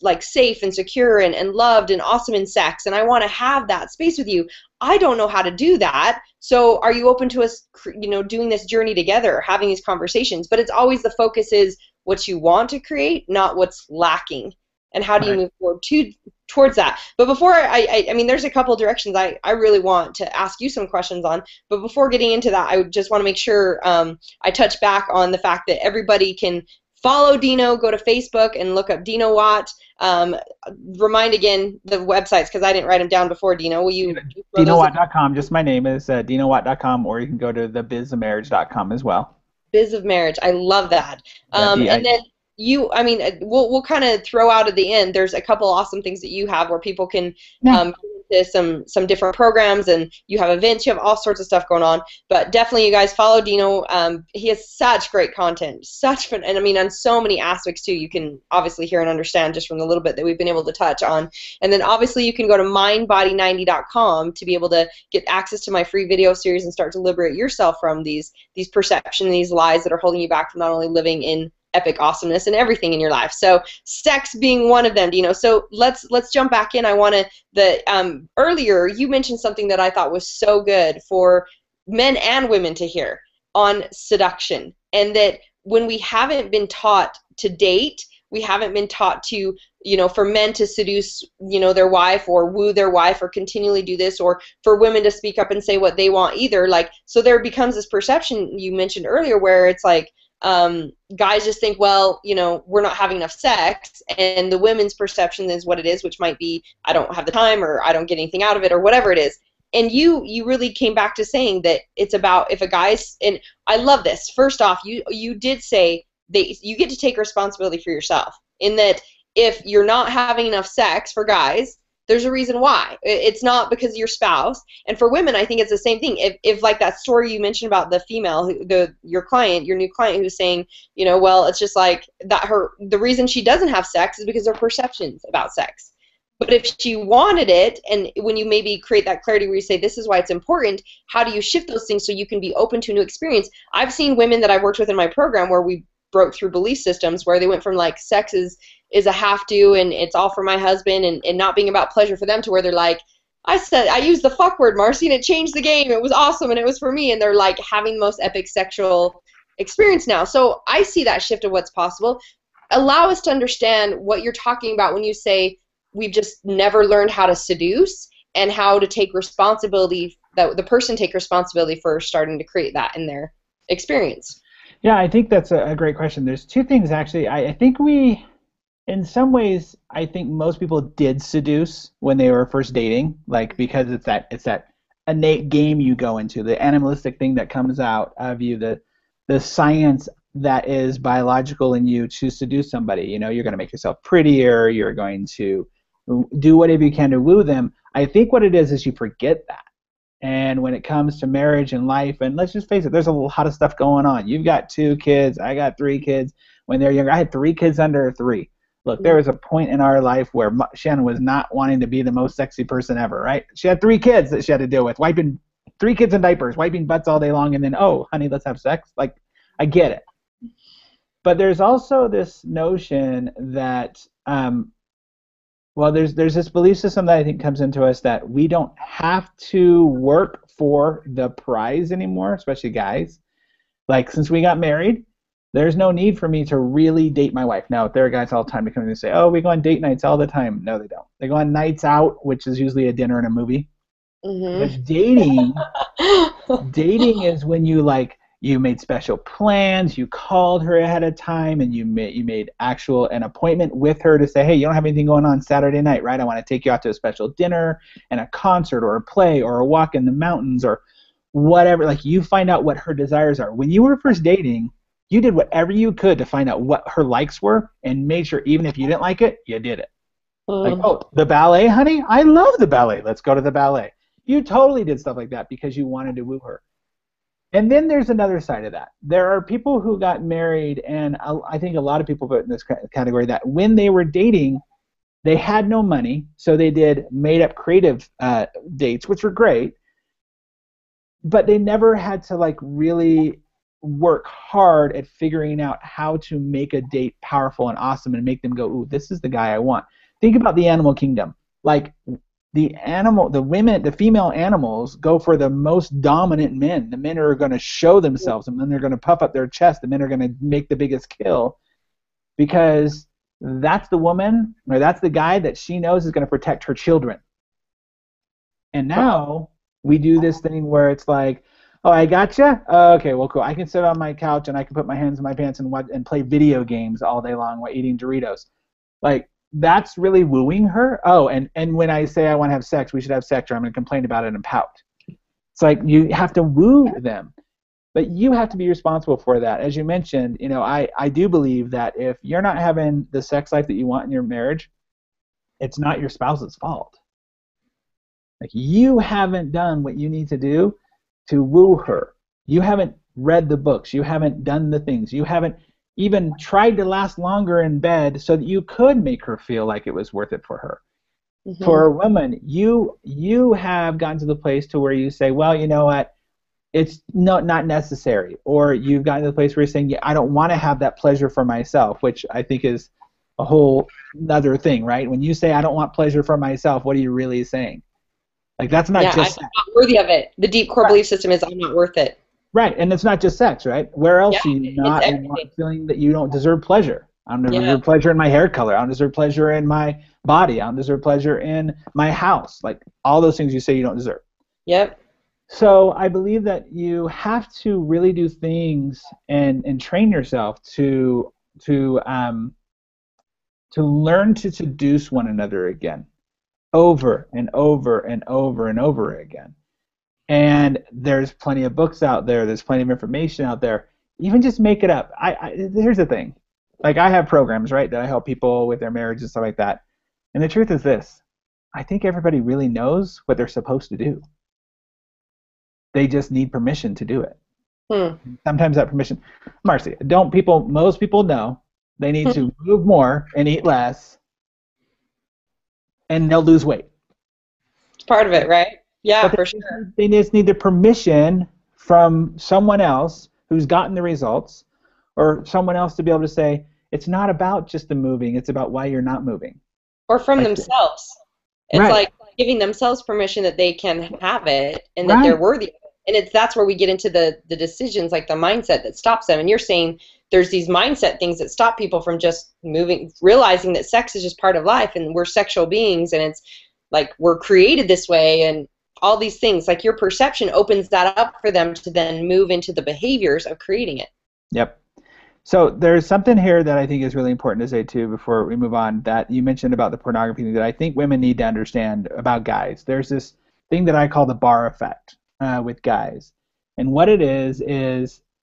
like safe and secure and loved and awesome in sex, and I want to have that space with you. I don't know how to do that. So are you open to us, you know, doing this journey together, having these conversations? But it's always the focus is what you want to create, not what's lacking. And how do you move forward towards that? But before I mean, there's a couple of directions I really want to ask you some questions on. But before getting into that, I just want to make sure I touch back on the fact that everybody can follow Dino, go to Facebook and look up Dino Watt. Remind again the websites, because I didn't write them down before. Dino, will you? DinoWatt.com, just my name is DinoWatt.com, or you can go to thebizofmarriage.com as well. Biz of Marriage, I love that. And then we'll kind of throw out at the end, there's a couple awesome things that you have where people can get into some different programs, and you have events, you have all sorts of stuff going on. But definitely you guys follow Dino. He has such great content, such fun, and I mean on so many aspects too. You can obviously hear and understand just from the little bit that we've been able to touch on. And then obviously you can go to mindbody90.com to be able to get access to my free video series and start to liberate yourself from these perceptions, these lies that are holding you back from not only living in epic awesomeness and everything in your life. So sex being one of them, Dino. So let's jump back in. I want to, earlier you mentioned something that I thought was so good for men and women to hear on seduction, and that when we haven't been taught to date, we haven't been taught to, you know, for men to seduce, you know, their wife or woo their wife or continually do this, or for women to speak up and say what they want either. Like, so there becomes this perception you mentioned earlier where it's like, guys just think, well, you know, we're not having enough sex, and the women's perception is what it is, which might be, I don't have the time, or I don't get anything out of it, or whatever it is. And you really came back to saying that it's about, if a guy's, and I love this. First off, you did say that you get to take responsibility for yourself, in that if you're not having enough sex for guys, there's a reason why. It's not because of your spouse. And for women, I think it's the same thing. If like that story you mentioned about the female, your new client who's saying, you know, well, it's just like that the reason she doesn't have sex is because of her perceptions about sex. But if she wanted it, and when you maybe create that clarity where you say, this is why it's important, how do you shift those things so you can be open to a new experience? I've seen women that I've worked with in my program where we broke through belief systems where they went from like sex is a have to, and it's all for my husband, and not being about pleasure for them, to where they're like, I used the fuck word, Marci, and it changed the game. It was awesome, and it was for me, and they're like having the most epic sexual experience now. So I see that shift of what's possible. Allow us to understand what you're talking about when you say we've just never learned how to seduce, and how to take responsibility, that the person take responsibility for starting to create that in their experience. Yeah, I think that's a great question. There's two things, actually. I think in some ways, I think most people did seduce when they were first dating, like, because it's that innate game you go into, the animalistic thing that comes out of you, the science that is biological in you to seduce somebody. You know, you're going to make yourself prettier. You're going to do whatever you can to woo them. I think what it is you forget that. And when it comes to marriage and life, and let's just face it, there's a lot of stuff going on. You've got 2 kids. I got 3 kids. When they're younger, I had 3 kids under 3. Look, there was a point in our life where Shannon was not wanting to be the most sexy person ever, right? She had 3 kids that she had to deal with, wiping 3 kids in diapers, wiping butts all day long, and then, oh, honey, let's have sex. Like, I get it. But there's also this notion that, well, there's this belief system that I think comes into us that we don't have to work for the prize anymore, especially guys. Like, since we got married, there's no need for me to really date my wife. Now, there are guys all the time that come in and say, oh, we go on date nights all the time. No, they don't. They go on nights out, which is usually a dinner and a movie. But dating is when you made special plans, you called her ahead of time, and you made an appointment with her to say, hey, you don't have anything going on Saturday night, right? I want to take you out to a special dinner and a concert or a play or a walk in the mountains or whatever. Like, you find out what her desires are. When you were first dating, you did whatever you could to find out what her likes were and made sure even if you didn't like it, you did it. Like, oh, the ballet, honey? I love the ballet. Let's go to the ballet. You totally did stuff like that because you wanted to woo her. And then there's another side of that. There are people who got married, and I think a lot of people put in this category, that when they were dating, they had no money, so they did made-up creative dates, which were great, but they never had to like really work hard at figuring out how to make a date powerful and awesome and make them go, ooh, this is the guy I want. Think about the animal kingdom. Like, the female animals go for the most dominant men. The men are going to show themselves, and then they're going to puff up their chest. The men are going to make the biggest kill because that's the woman, or that's the guy that she knows is going to protect her children. And now we do this thing where it's like, oh, I gotcha? Okay, well, cool. I can sit on my couch and I can put my hands in my pants and play video games all day long while eating Doritos. Like, that's really wooing her. Oh, and when I say I want to have sex, we should have sex, or I'm going to complain about it and pout. It's like you have to woo them, but you have to be responsible for that. As you mentioned, you know, I do believe that if you're not having the sex life that you want in your marriage, it's not your spouse's fault. Like, you haven't done what you need to do to woo her. You haven't read the books. You haven't done the things. You haven't even tried to last longer in bed so that you could make her feel like it was worth it for her. For a woman, you have gotten to the place to where you say, well, you know what, it's not necessary. Or you've gotten to the place where you're saying, yeah, I don't want to have that pleasure for myself, which I think is a whole other thing, right? When you say I don't want pleasure for myself, what are you really saying? Like, that's not just I'm not worthy of it. The deep core belief system is I'm not worth it. Right, and it's not just sex, right? Where else do you not want feeling that you don't deserve pleasure? I don't deserve pleasure in my hair color. I don't deserve pleasure in my body. I don't deserve pleasure in my house. Like, all those things you say you don't deserve. Yep. So I believe that you have to really do things and train yourself to learn to seduce one another again, over and over and over and over again. And there's plenty of books out there. There's plenty of information out there. Even just make it up. Here's the thing. Like, I have programs, right, that I help people with their marriage and stuff like that. And the truth is this. I think everybody really knows what they're supposed to do. They just need permission to do it. Sometimes that permission, Marci, most people know they need to move more and eat less, and they'll lose weight. It's part of it, right? Yeah, for sure. They just need the permission from someone else who's gotten the results, or someone else to be able to say, it's not about just the moving, it's about why you're not moving. Or from themselves. It's like giving themselves permission that they can have it and that they're worthy of it. And that's where we get into the decisions, like the mindset that stops them. And you're saying there's these mindset things that stop people from just moving, realizing that sex is just part of life and we're sexual beings and it's like we're created this way and all these things. Like, your perception opens that up for them to then move into the behaviors of creating it. Yep. So there's something here that I think is really important to say too before we move on, that you mentioned about the pornography that I think women need to understand about guys. There's this thing that I call the bar effect with guys. And what it is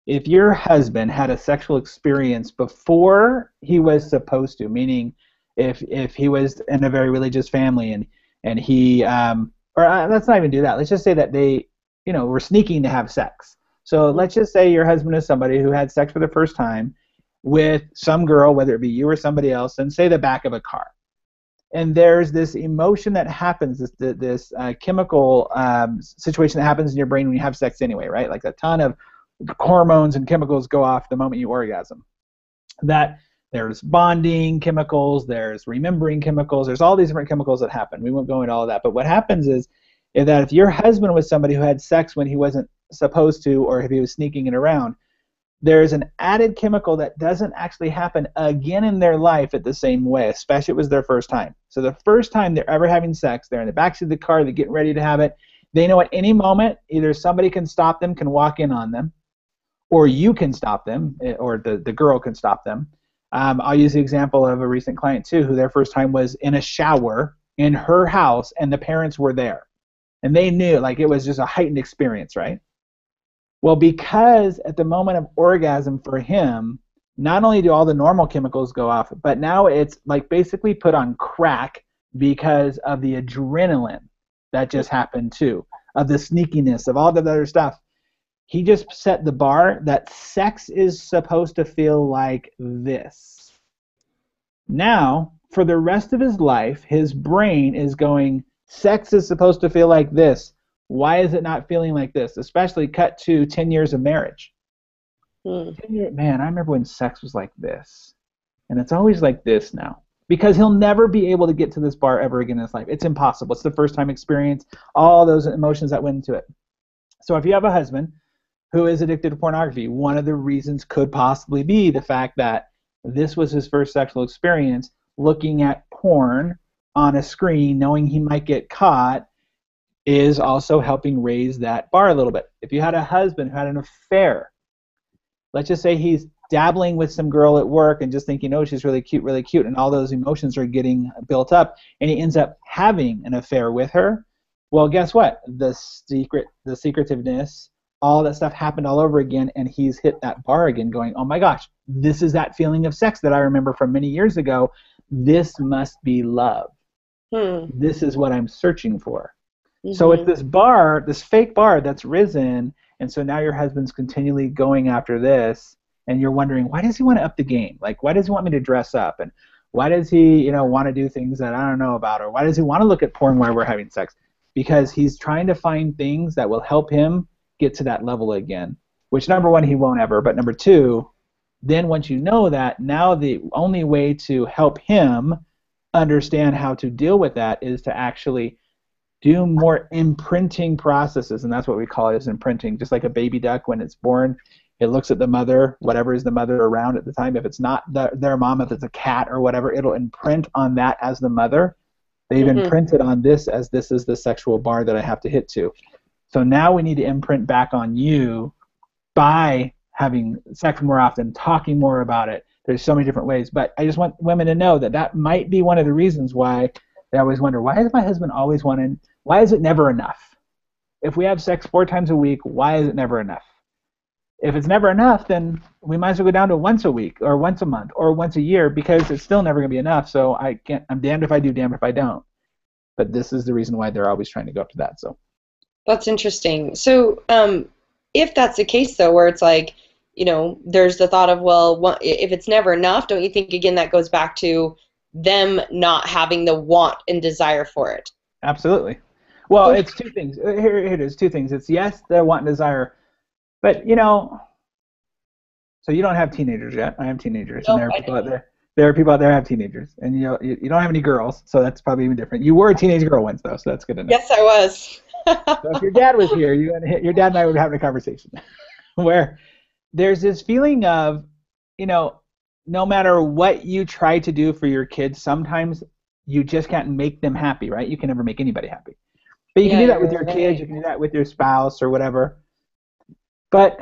if your husband had a sexual experience before he was supposed to, meaning if he was in a very religious family and he let's not even do that. Let's just say that they were sneaking to have sex. So let's just say your husband is somebody who had sex for the first time with some girl, whether it be you or somebody else, and say the back of a car. And there's this emotion that happens, this chemical situation that happens in your brain when you have sex anyway, right? Like a ton of hormones and chemicals go off the moment you orgasm. That there's bonding chemicals, there's remembering chemicals, there's all these different chemicals that happen. We won't go into all of that. But what happens is that if your husband was somebody who had sex when he wasn't supposed to, or if he was sneaking it around, there's an added chemical that doesn't actually happen again in their life at the same way, especially if it was their first time. So the first time they're ever having sex, they're in the backseat of the car, they're getting ready to have it. They know at any moment either somebody can stop them, can walk in on them, or you can stop them, or the girl can stop them. I'll use the example of a recent client too, who their first time was in a shower in her house, and the parents were there. And they knew, like, it was just a heightened experience, right? Well, because at the moment of orgasm for him, not only do all the normal chemicals go off, but now it's like basically put on crack because of the adrenaline that just happened too, of the sneakiness, of all the other stuff. He just set the bar that sex is supposed to feel like this. Now, for the rest of his life, his brain is going, sex is supposed to feel like this. Why is it not feeling like this? Especially cut to 10 years of marriage. 10 man, I remember when sex was like this. And it's always like this now. Because he'll never be able to get to this bar ever again in his life. It's impossible. It's the first time experience, all those emotions that went into it. So if you have a husband who is addicted to pornography, one of the reasons could possibly be the fact that this was his first sexual experience, looking at porn on a screen, knowing he might get caught, is also helping raise that bar a little bit. If you had a husband who had an affair, let's just say he's dabbling with some girl at work and just thinking, oh, she's really cute, and all those emotions are getting built up, and he ends up having an affair with her, well, guess what? The secretiveness, all that stuff happened all over again, and he's hit that bar again going, oh my gosh, this is that feeling of sex that I remember from many years ago. This must be love. This is what I'm searching for. So it's this bar, this fake bar that's risen, and so now your husband's continually going after this, and you're wondering, why does he want to up the game? Like, why does he want me to dress up? And why does he, want to do things that I don't know about? Or why does he want to look at porn while we're having sex? Because he's trying to find things that will help him get to that level again, which number one, he won't ever, but number two, then once you know that, now the only way to help him understand how to deal with that is to actually do more imprinting processes, and that's what we call it, is imprinting. Just like a baby duck, when it's born, it looks at the mother, whatever is the mother around at the time. If it's not their mom, if it's a cat or whatever, it'll imprint on that as the mother. They've imprinted on this as this is the sexual bar that I have to hit to. So now we need to imprint back on you by having sex more often, talking more about it. There's so many different ways, but I just want women to know that that might be one of the reasons why they always wonder, why is my husband always wanting, why is it never enough? If we have sex 4 times a week, why is it never enough? If it's never enough, then we might as well go down to once a week or once a month or once a year, because it's still never going to be enough. So I'm damned if I do, damned if I don't. But this is the reason why they're always trying to go up to that. So that's interesting. So if that's the case, though, where it's like, there's the thought of, well, if it's never enough, don't you think, again, that goes back to them not having the want and desire for it? Absolutely. Well, it's two things. Here it is, two things. It's yes, the want and desire, but so you don't have teenagers yet. I have teenagers, and there are people out there. There are people out there who have teenagers, and you don't have any girls, so that's probably even different. You were a teenage girl once, though, so that's good to know. Yes, I was. So if your dad was here, your dad and I would have a conversation where there's this feeling of, no matter what you try to do for your kids, sometimes you just can't make them happy, right? You can never make anybody happy. But you can do that with your kids, you can do that with your spouse or whatever. But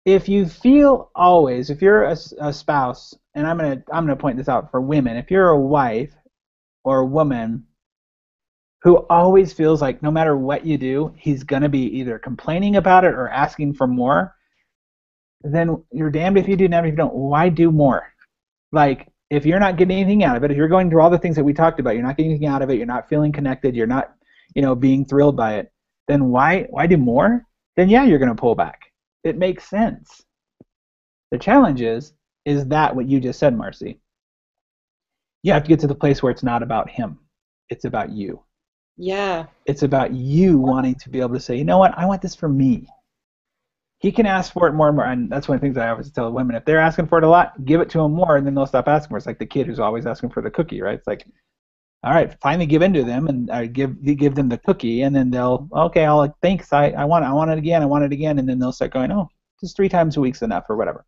if you feel always, if you're a spouse, and I'm gonna point this out for women, if you're a wife or a woman who always feels like no matter what you do, he's going to be either complaining about it or asking for more, then you're damned if you do, damned if you don't. Why do more? Like, if you're not getting anything out of it, if you're going through all the things that we talked about, you're not getting anything out of it, you're not feeling connected, you're not, being thrilled by it, then why do more? Then yeah, you're going to pull back. It makes sense. The challenge is that what you just said, Marci? You have to get to the place where it's not about him. It's about you. Yeah. It's about you wanting to be able to say, you know what, I want this for me. He can ask for it more and more, and that's one of the things I always tell women. If they're asking for it a lot, give it to them more, and then they'll stop asking for it. It's like the kid who's always asking for the cookie, right? It's like, all right, finally give in to them, and give them the cookie, and then they'll, okay, thanks, I want it again, and then they'll start going, oh, just 3 times a week's enough, or whatever.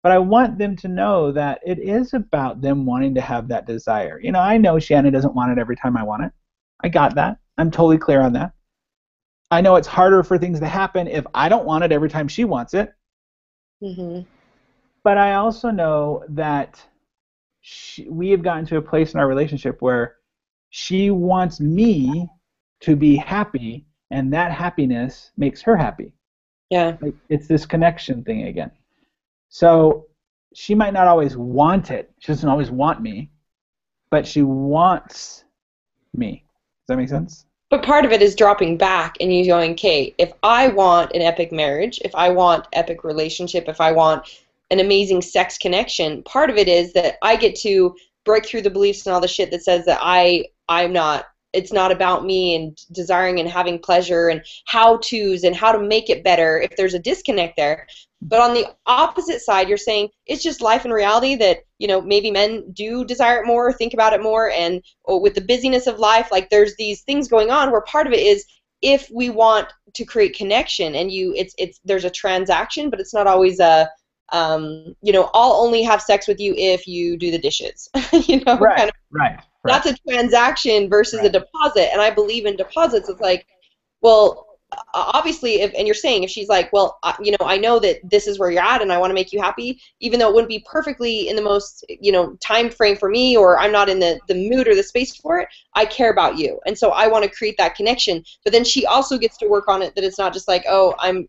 But I want them to know that it is about them wanting to have that desire. I know Shannon doesn't want it every time I want it. I got that. I'm totally clear on that. I know it's harder for things to happen if I don't want it every time she wants it. Mm-hmm. But I also know that we have gotten to a place in our relationship where she wants me to be happy, and that happiness makes her happy. Yeah. Like, it's this connection thing again. So she might not always want it. She doesn't always want me, but she wants me. Does that make sense? But part of it is dropping back and you going, okay, if I want an epic marriage, if I want epic relationship, if I want an amazing sex connection, part of it is that I get to break through the beliefs and all the shit that says that it's not about me and desiring and having pleasure and how-tos and how to make it better if there's a disconnect there. But on the opposite side, you're saying it's just life and reality that, maybe men do desire it more, think about it more, and with the busyness of life, like there's these things going on where part of it is if we want to create connection and there's a transaction, but it's not always I'll only have sex with you if you do the dishes, Right, kind of. right. That's a transaction versus a deposit, and I believe in deposits. It's like, well, obviously, and you're saying if she's like, well, I know that this is where you're at, and I want to make you happy, even though it wouldn't be perfectly in the most, time frame for me, or I'm not in the mood or the space for it. I care about you, and so I want to create that connection. But then she also gets to work on it. That it's not just like, oh, I'm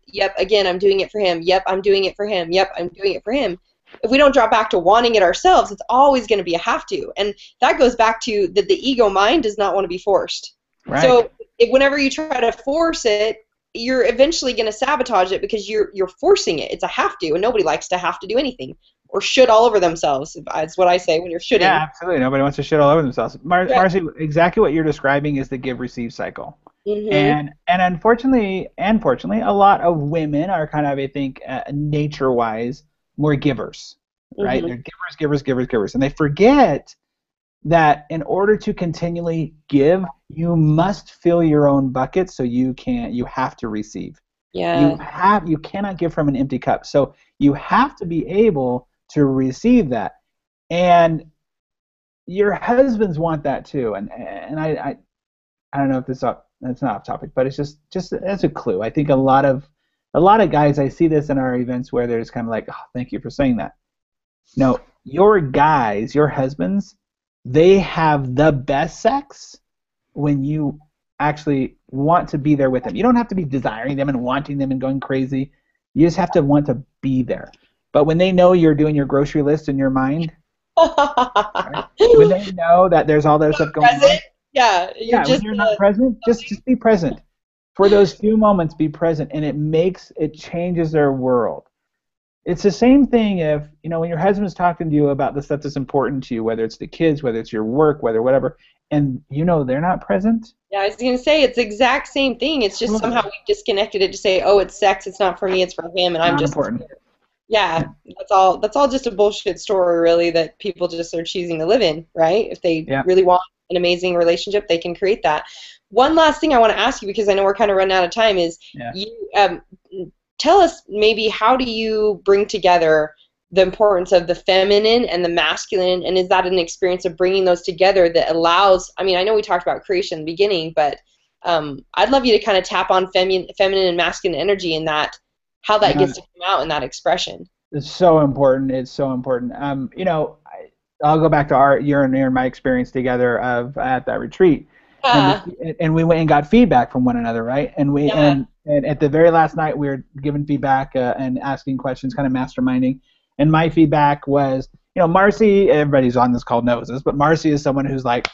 doing it for him. Yep, I'm doing it for him. Yep, I'm doing it for him. If we don't drop back to wanting it ourselves, it's always going to be a have to. And that goes back to that the ego mind does not want to be forced. Right. So whenever you try to force it, you're eventually going to sabotage it because you're forcing it. It's a have to, and nobody likes to have to do anything or shit all over themselves. That's what I say when you're shitting. Yeah, absolutely. Nobody wants to shit all over themselves. Marci, exactly what you're describing is the give-receive cycle. Mm-hmm. And unfortunately, a lot of women are kind of, I think, nature-wise, more givers, right? Mm-hmm. They're givers, and they forget that in order to continually give, you must fill your own bucket, so you have to receive. Yeah. You cannot give from an empty cup. So you have to be able to receive that. And your husbands want that too. And I don't know if it's not off topic, but it's just as a clue. I think a lot of guys, I see this in our events where they're just kind of like, oh, thank you for saying that. No, your guys, your husbands, they have the best sex when you actually want to be there with them. You don't have to be desiring them and wanting them and going crazy. You just have to want to be there. But when they know you're doing your grocery list in your mind, right? When they know that there's all that stuff going on, when you're not present, just be present. For those few moments, be present, and it changes their world. It's the same thing if, when your husband's talking to you about the stuff that's important to you, whether it's the kids, whether it's your work, whatever, and they're not present. Yeah, I was going to say, it's the exact same thing. It's just somehow we've disconnected it to say, oh, it's sex, it's not for me, it's for him, and I'm just important. Yeah, that's all just a bullshit story, really, that people just are choosing to live in, right? If they really want an amazing relationship, they can create that. One last thing I want to ask you, because I know we're kind of running out of time, is you tell us maybe how do you bring together the importance of the feminine and the masculine, and is that an experience of bringing those together that allows, I know we talked about creation in the beginning, but I'd love you to kind of tap on feminine and masculine energy in that, how that gets to come out in that expression. It's so important. It's so important. I'll go back to your and my experience together at that retreat. and Yeah. and we went and got feedback from one another, right? Yeah. And at the very last night, we were giving feedback and asking questions, kind of masterminding. And my feedback was, Marci, everybody's on this call knows this, but Marci is someone who's like,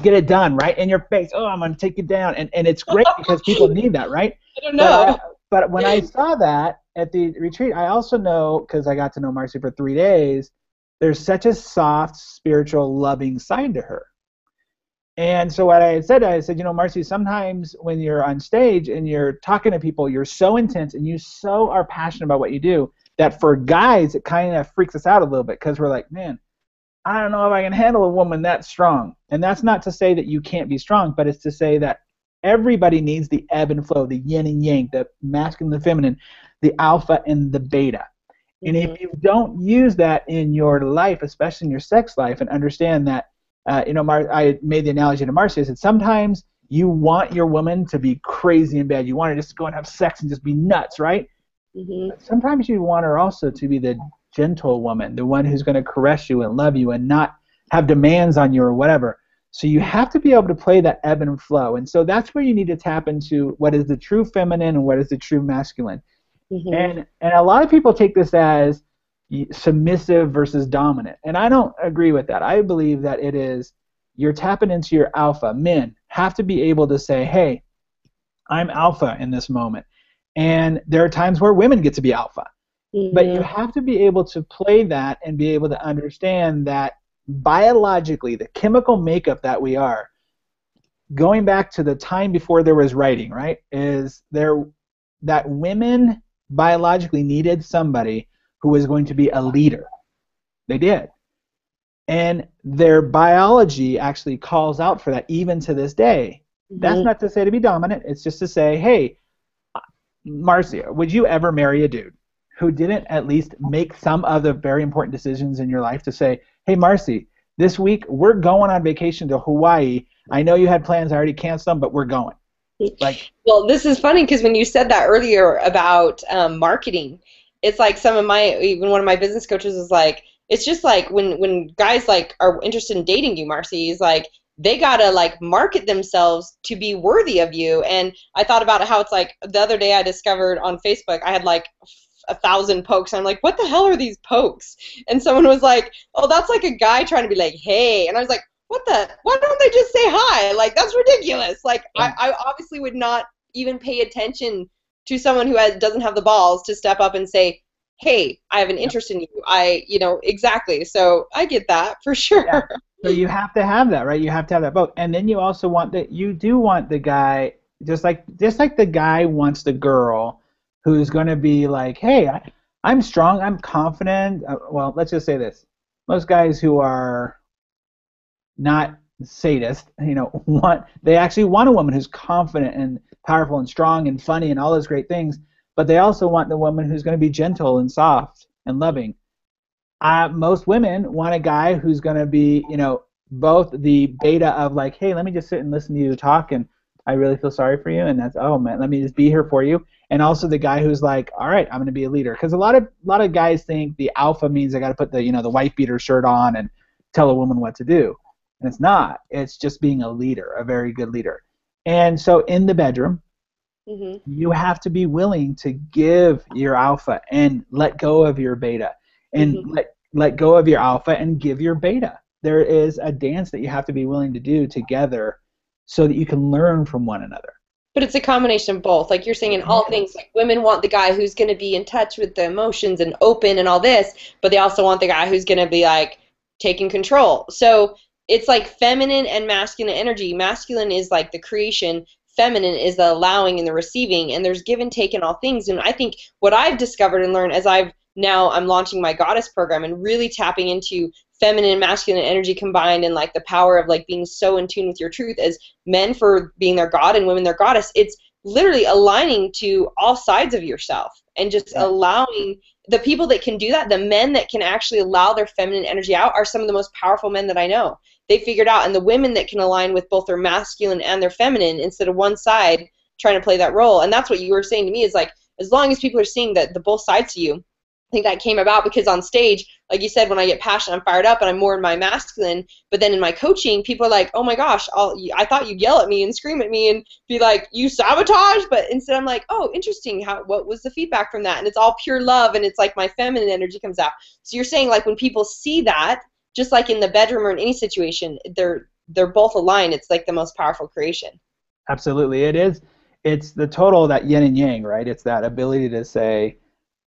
get it done, right in your face. Oh, I'm gonna take you down, and it's great because people need that, right? I don't But know. but when I saw that at the retreat, I also know, because I got to know Marci for 3 days, there's such a soft, spiritual, loving side to her. And so what I said, Marci, sometimes when you're on stage and you're talking to people, you're so intense and you so are passionate about what you do that for guys, it kind of freaks us out a little bit because we're like, man, I don't know if I can handle a woman that strong. And that's not to say that you can't be strong, but it's to say that everybody needs the ebb and flow, the yin and yang, the masculine and the feminine, the alpha and the beta. And if you don't use that in your life, especially in your sex life, and understand that, I made the analogy to Marci. I said sometimes you want your woman to be crazy in bed. You want her just to go and have sex and just be nuts, right? But sometimes you want her also to be the gentle woman, the one who's going to caress you and love you and not have demands on you or whatever. So you have to be able to play that ebb and flow. And so that's where you need to tap into what is the true feminine and what is the true masculine. And a lot of people take this as submissive versus dominant. And I don't agree with that. I believe that it is you're tapping into your alpha. Men have to be able to say, hey, I'm alpha in this moment. And there are times where women get to be alpha. But you have to be able to play that and be able to understand that biologically, the chemical makeup that we are, going back to the time before there was writing, right, is there that women biologically needed somebody who was going to be a leader. They did. And their biology actually calls out for that even to this day. That's not to say to be dominant. It's just to say, hey, Marcia, would you ever marry a dude who didn't at least make some of the very important decisions in your life to say, hey, Marci, this week we're going on vacation to Hawaii. I know you had plans. I already canceled them, but we're going. Well, this is funny because when you said that earlier about marketing, it's like even one of my business coaches was like, it's just like when guys like are interested in dating you, Marci, is like they gotta like market themselves to be worthy of you. And I thought about how it's like the other day I discovered on Facebook I had like 1,000 pokes. I'm like, what the hell are these pokes? And someone was like, oh, that's like a guy trying to be like, hey. And I was like, why don't they just say hi? Like, that's ridiculous. Like, I obviously would not even pay attention to someone who doesn't have the balls to step up and say, hey, I have an interest in you. Exactly. So I get that for sure. Yeah. So you have to have that, right? You have to have that both. And then you also want the guy, just like the guy wants the girl who's going to be like, hey, I'm strong, I'm confident. Well, let's just say this. Most guys who are not sadists, they actually want a woman who's confident and powerful and strong and funny and all those great things, but they also want the woman who's going to be gentle and soft and loving. Most women want a guy who's going to be, both the beta of like, hey, let me just sit and listen to you talk, and I really feel sorry for you, and that's, oh man, let me just be here for you. And also the guy who's like, all right, I'm going to be a leader, because a lot of guys think the alpha means I got to put the white beater shirt on and tell a woman what to do, and it's not. It's just being a leader, a very good leader. And so in the bedroom, you have to be willing to give your alpha and let go of your beta, and let go of your alpha and give your beta. There is a dance that you have to be willing to do together so that you can learn from one another. But it's a combination of both. Like you're saying, in all things, like women want the guy who's going to be in touch with the emotions and open and all this, but they also want the guy who's going to be like taking control. So it's like feminine and masculine energy. Masculine is like the creation. Feminine is the allowing and the receiving, and there's give and take in all things. And I think what I've discovered and learned as I'm launching my goddess program and really tapping into feminine and masculine energy combined, and like the power of like being so in tune with your truth as men for being their god and women their goddess. It's literally aligning to all sides of yourself and just allowing the people that can do that, the men that can actually allow their feminine energy out, are some of the most powerful men that I know. They figured out, and the women that can align with both their masculine and their feminine instead of one side trying to play that role. And that's what you were saying to me, is like, as long as people are seeing that the both sides to you, think that came about because on stage, like you said, when I get passionate, I'm fired up and I'm more in my masculine. But then in my coaching, people are like, oh my gosh, I thought you'd yell at me and scream at me and be like, you sabotage. But instead I'm like, oh, interesting. What was the feedback from that? And it's all pure love, and it's like my feminine energy comes out. So you're saying like when people see that, just like in the bedroom or in any situation, they're both aligned. It's like the most powerful creation. Absolutely, it is. It's the total, that yin and yang, right? It's that ability to say,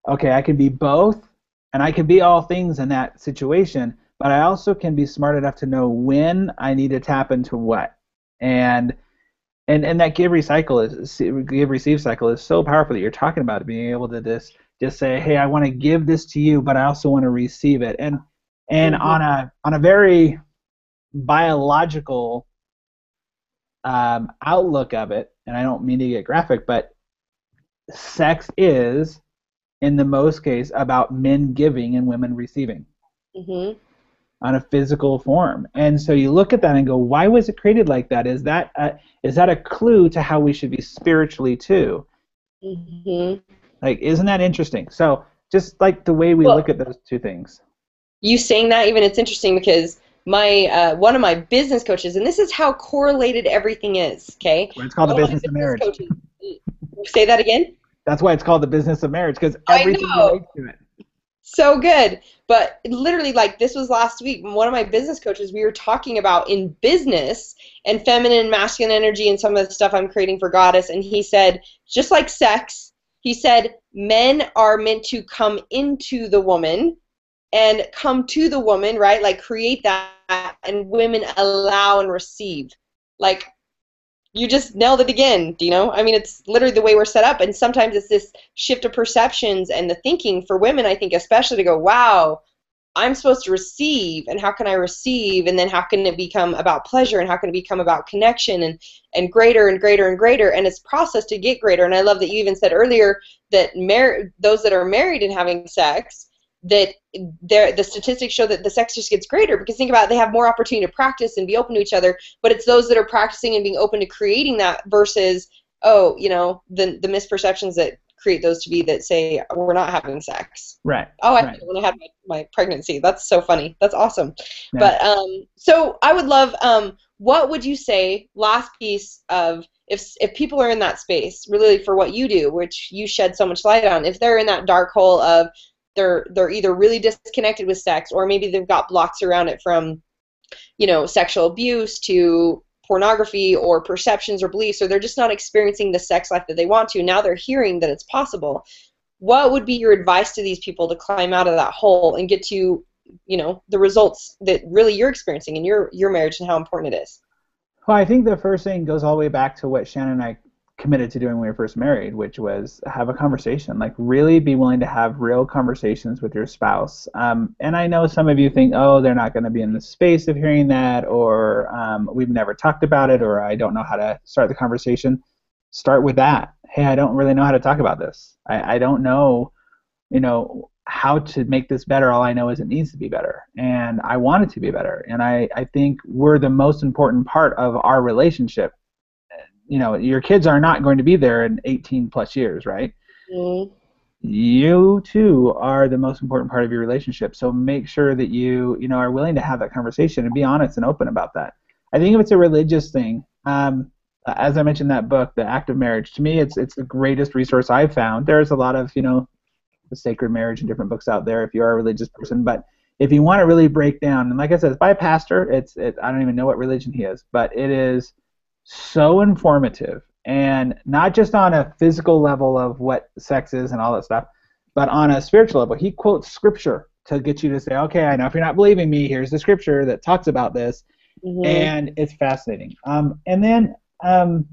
okay, I can be both, and I can be all things in that situation, but I also can be smart enough to know when I need to tap into what. And that give receive cycle is so powerful that you're talking about it, being able to just say, hey, I want to give this to you, but I also want to receive it. And on a very biological outlook of it, and I don't mean to get graphic, but sex is, in the most case, about men giving and women receiving on a physical form. And so you look at that and go, why was it created like that? Is that a clue to how we should be spiritually too? Like, isn't that interesting? So just like the way we look at those two things. You saying that, even, it's interesting because my one of my business coaches, and this is how correlated everything is, okay? Well, it's called the business of marriage. Say that again? That's why it's called the business of marriage, because everything relates to it. So good. But literally, like, this was last week. One of my business coaches, we were talking about in business and feminine and masculine energy and some of the stuff I'm creating for Goddess. And he said, just like sex, he said, men are meant to come into the woman and come to the woman, right? Like, create that, and women allow and receive. Like, you just nailed it again, Dino. I mean, it's literally the way we're set up, and sometimes it's this shift of perceptions and the thinking for women, I think, especially, to go, wow, I'm supposed to receive, and how can I receive, and then how can it become about pleasure, and how can it become about connection, and greater and greater and greater, and it's processed to get greater. And I love that you even said earlier that those that are married and having sex, that the statistics show that the sex just gets greater, because think about it, they have more opportunity to practice and be open to each other, but it's those that are practicing and being open to creating that versus, the misperceptions that create those to be that say, we're not having sex. Right. Oh, I did when I had my pregnancy. That's so funny. That's awesome. Yeah. But so I would love, what would you say, last piece of, if people are in that space, really for what you do, which you shed so much light on, if they're in that dark hole of they're either really disconnected with sex, or maybe they've got blocks around it from, sexual abuse to pornography or perceptions or beliefs, or they're just not experiencing the sex life that they want to. Now they're hearing that it's possible. What would be your advice to these people to climb out of that hole and get to, the results that really you're experiencing in your marriage and how important it is? Well, I think the first thing goes all the way back to what Shannon and I committed to doing when we were first married, which was have a conversation. Like, really be willing to have real conversations with your spouse. And I know some of you think, oh, they're not going to be in the space of hearing that, or we've never talked about it, or I don't know how to start the conversation. Start with that. Hey, I don't really know how to talk about this. I don't know, how to make this better. All I know is it needs to be better, and I want it to be better. And I think we're the most important part of our relationship. Your kids are not going to be there in 18 plus years, right? Mm-hmm. You too are the most important part of your relationship. So make sure that you are willing to have that conversation and be honest and open about that. I think if it's a religious thing, as I mentioned, that book, The Act of Marriage, to me, it's the greatest resource I've found. There's a lot of, the Sacred Marriage and different books out there if you are a religious person. But if you want to really break down, and like I said, it's by a pastor. I don't even know what religion he is, but it is so informative, and not just on a physical level of what sex is and all that stuff, but on a spiritual level. He quotes scripture to get you to say, okay, I know if you're not believing me, here's the scripture that talks about this. Mm-hmm. And it's fascinating. And then I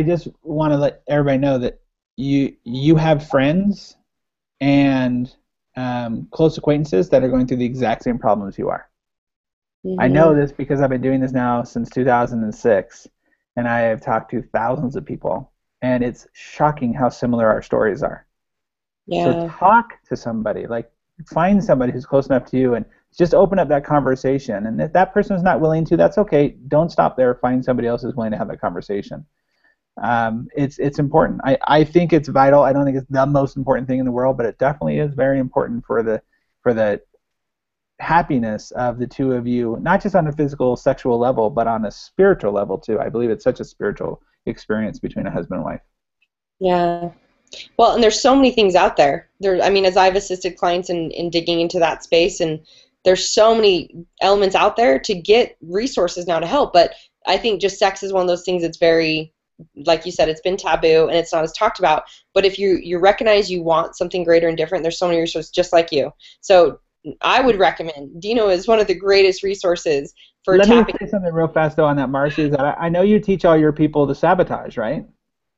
just want to let everybody know that you have friends and close acquaintances that are going through the exact same problems you are. Mm-hmm. I know this because I've been doing this now since 2006, and I have talked to thousands of people, and it's shocking how similar our stories are. Yeah. So talk to somebody, like find somebody who's close enough to you, and just open up that conversation. And if that person is not willing to, that's okay. Don't stop there. Find somebody else who's willing to have that conversation. It's important. I think it's vital. I don't think it's the most important thing in the world, but it definitely is very important for the happiness of the two of you, not just on a physical, sexual level, but on a spiritual level too. I believe it's such a spiritual experience between a husband and wife. Yeah. Well, and there's so many things out there. I mean, as I've assisted clients in digging into that space, and there's so many elements out there to get resources now to help. But I think just sex is one of those things that's very, like you said, it's been taboo and it's not as talked about. But if you recognize you want something greater and different, there's so many resources just like you. So I would recommend Dino is one of the greatest resources for Let tapping. me say something real fast though on that, Marci. Is that I know you teach all your people the sabotage, right?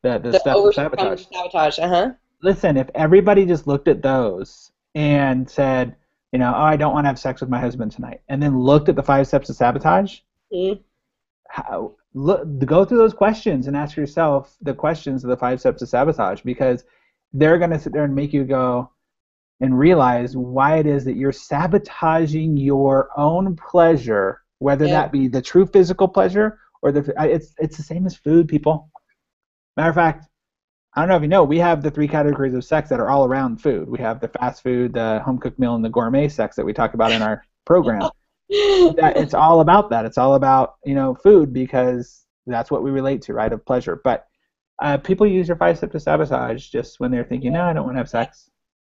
The The steps of overcome sabotage. sabotage. Uh-huh. Listen, if everybody just looked at those and said, oh, I don't want to have sex with my husband tonight, and then looked at the 5 steps of sabotage, Mhm. go through those questions and ask yourself the questions of the 5 steps of sabotage, because they're going to sit there and make you go and realize why it is that you're sabotaging your own pleasure, whether Yeah. that be the true physical pleasure or it's the same as food, people. Matter of fact, I don't know if you know, we have the 3 categories of sex that are all around food. We have the fast food, the home cooked meal, and the gourmet sex that we talk about in our program. It's all about that. It's all about food, because that's what we relate to, right? Of pleasure. But people use your 5 steps to sabotage just when they're thinking, no, I don't want to have sex.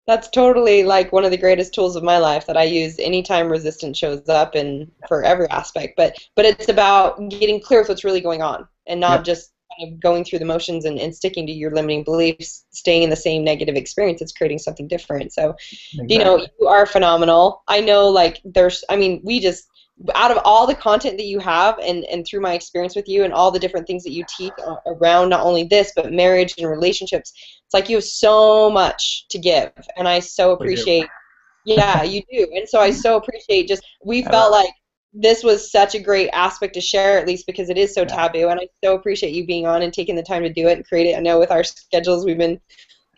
That's totally like one of the greatest tools of my life that I use anytime resistance shows up and for every aspect. But it's about getting clear with what's really going on and not Yep. just kind of going through the motions and sticking to your limiting beliefs, staying in the same negative experience. It's creating something different. So, Exactly. you are phenomenal. I know, like, we just, out of all the content that you have and through my experience with you and all the different things that you teach around not only this, but marriage and relationships, it's like you have so much to give. And I so We do. appreciate, yeah, you do. And so I so appreciate we I felt love it. like this was such a great aspect to share, at least because it is so Yeah. taboo. And I so appreciate you being on and taking the time to do it and create it. I know with our schedules we've been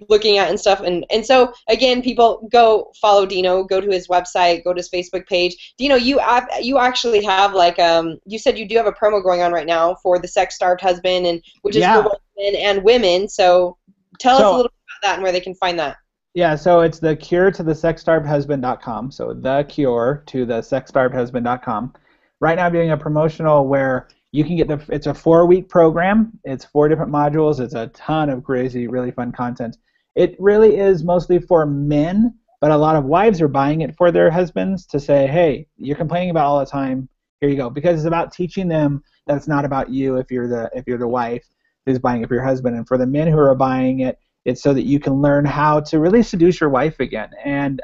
looking at and stuff, and so again, people, go follow Dino, go to his website, go to his Facebook page. Dino, you actually have, like, you said you do have a promo going on right now for the sex starved husband, and which is for Yeah. both men and women. So tell us a So little bit about that and where they can find that. yeah, so it's the cure to the sexstarvedhusband.com. So the cure to the sexstarvedhusband.com. Right now I'm doing a promotional where you can get it's a 4-week program. It's 4 different modules. It's a ton of crazy, really fun content. It really is mostly for men, but a lot of wives are buying it for their husbands to say, hey, you're complaining about all the time. Here you go. Because it's about teaching them that it's not about you if you're the wife who's buying it for your husband. And for the men who are buying it, it's so that you can learn how to really seduce your wife again. And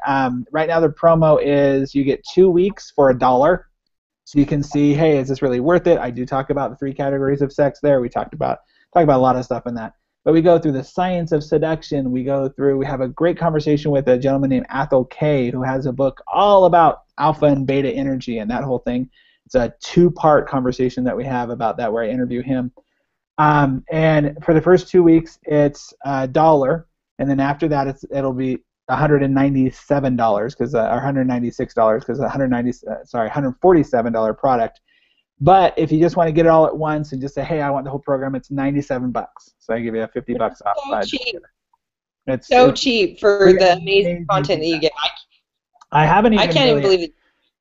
right now the promo is you get 2 weeks for $1. So you can see, hey, is this really worth it? I do talk about the 3 categories of sex there. We talk about a lot of stuff in that. But we go through the science of seduction. We have a great conversation with a gentleman named Athol K, who has a book all about alpha and beta energy and that whole thing. It's a 2-part conversation that we have about that, where I interview him. And for the first 2 weeks, it's $1, and then after that, it'll be $197 because or $196 because $147 product. But if you just want to get it all at once and just say, hey, I want the whole program, it's $97. So I give you a $50 off. So cheap. It's So cheap for really the amazing amazing content that you get. I haven't I even can't even really believe it.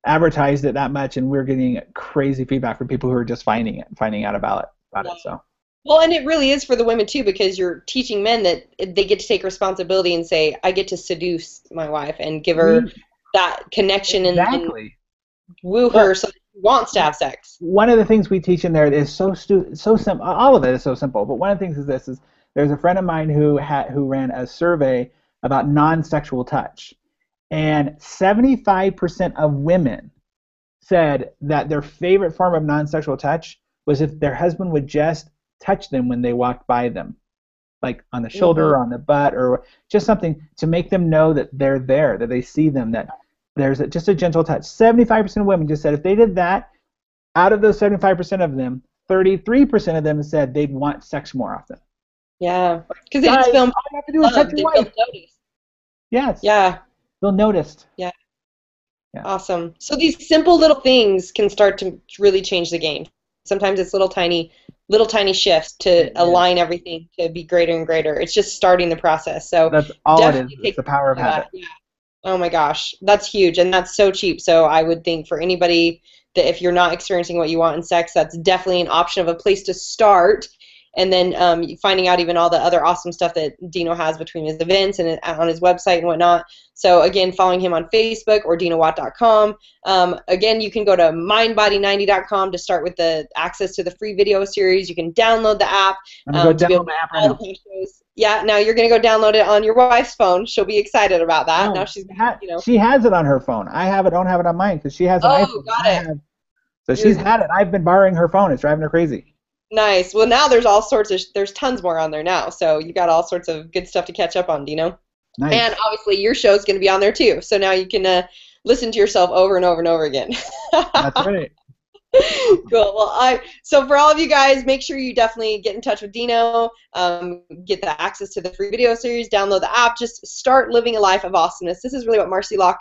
advertised it that much, and we're getting crazy feedback from people who are just finding out about it. So. Well, and it really is for the women too, because you're teaching men that they get to take responsibility and say, I get to seduce my wife and give her that connection and Exactly. woo her so that she wants to have sex. One of the things we teach in there is so simple. All of it is so simple, but one of the things is there's a friend of mine who ran a survey about non-sexual touch, and 75% of women said that their favorite form of non-sexual touch was if their husband would just touch them when they walked by them, like on the shoulder or on the butt, or just something to make them know that they're there, that they see them, that there's just a gentle touch. 75% of women just said if they did that, out of those 75% of them, 33% of them said they'd want sex more often. Yeah, because they Guys, just feel all you have to do is touch your wife. noticed. Yes. Yeah. Feel noticed. Yeah. Yeah. Awesome. So these simple little things can start to really change the game. Sometimes it's little tiny little tiny shifts to align everything to be greater and greater. It's just starting the process. So that's all it is. definitely It's take the power of habit. that. Yeah. Oh my gosh, that's huge, and that's so cheap. So I would think for anybody that if you're not experiencing what you want in sex, that's definitely an option of a place to start. And then finding out even all the other awesome stuff that Dino has between his events and on his website and whatnot. So again, following him on Facebook or DinoWatt.com. Again, you can go to mindbody90.com to start with the access to the free video series. You can download the app. I'm going to go download the app right now. Yeah, now you're going to go download it on your wife's phone. She'll be excited about that. No, now she's, she has it on her phone. I don't have it on mine because she has an iPhone. Got it. So she's had it. I've been borrowing her phone. It's driving her crazy. Nice. Well, now there's there's tons more on there now. So you got all sorts of good stuff to catch up on, Dino. Nice. And obviously your show's going to be on there too. So now you can listen to yourself over and over and over again. That's right. Cool. Well, so for all of you guys, make sure you definitely get in touch with Dino, get the access to the free video series, download the app, just start living a life of awesomeness. This is really what Marci Locke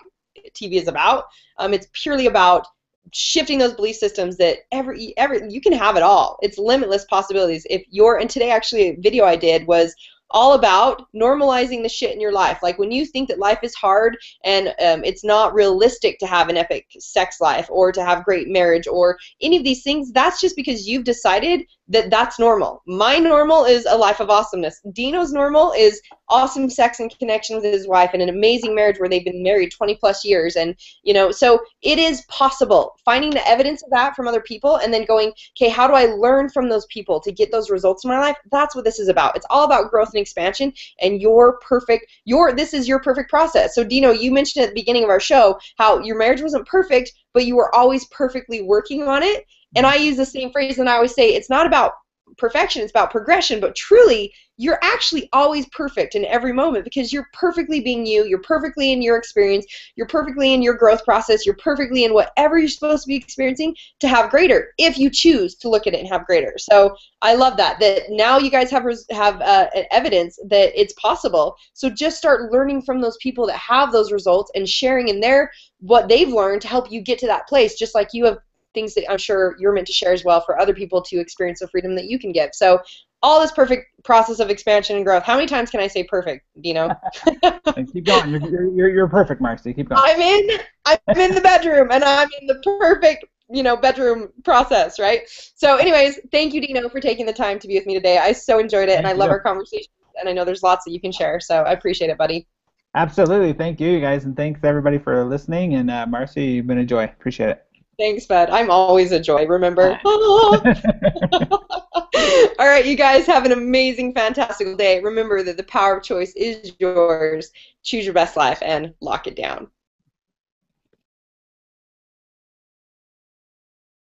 TV is about. It's purely about shifting those belief systems that every you can have it all. It's limitless possibilities. And today actually a video I did was all about normalizing the shit in your life. Like when you think that life is hard and it's not realistic to have an epic sex life or to have great marriage or any of these things, that's just because you've decided that that's normal. My normal is a life of awesomeness. Dino's normal is awesome sex and connection with his wife and an amazing marriage where they've been married 20 plus years. And, so it is possible. Finding the evidence of that from other people and then going, okay, how do I learn from those people to get those results in my life? That's what this is about. It's all about growth and expansion, and this is your perfect process. So Dino, you mentioned at the beginning of our show how your marriage wasn't perfect, but you were always perfectly working on it. And I use the same phrase, and I always say it's not about perfection, it's about progression, but truly you're actually always perfect in every moment because you're perfectly being you're perfectly in your experience, you're perfectly in your growth process, you're perfectly in whatever you're supposed to be experiencing to have greater, if you choose to look at it and have greater. So I love that now you guys have evidence that it's possible. So just start learning from those people that have those results and sharing in what they've learned to help you get to that place, just like you have things that I'm sure you're meant to share as well for other people to experience the freedom that you can give. So all this perfect process of expansion and growth. How many times can I say perfect, Dino? Keep going. You're perfect, Marci. Keep going. I'm in the bedroom, and I'm in the perfect, bedroom process, right? So anyways, thank you, Dino, for taking the time to be with me today. I so enjoyed it, and I love our conversation, and I know there's lots that you can share, so I appreciate it, buddy. Absolutely. Thank you, guys, and thanks everybody for listening, and Marci, you've been a joy. Appreciate it. Thanks, bud. I'm always a joy, remember? All right, you guys have an amazing, fantastic day. Remember that the power of choice is yours. Choose your best life and lock it down.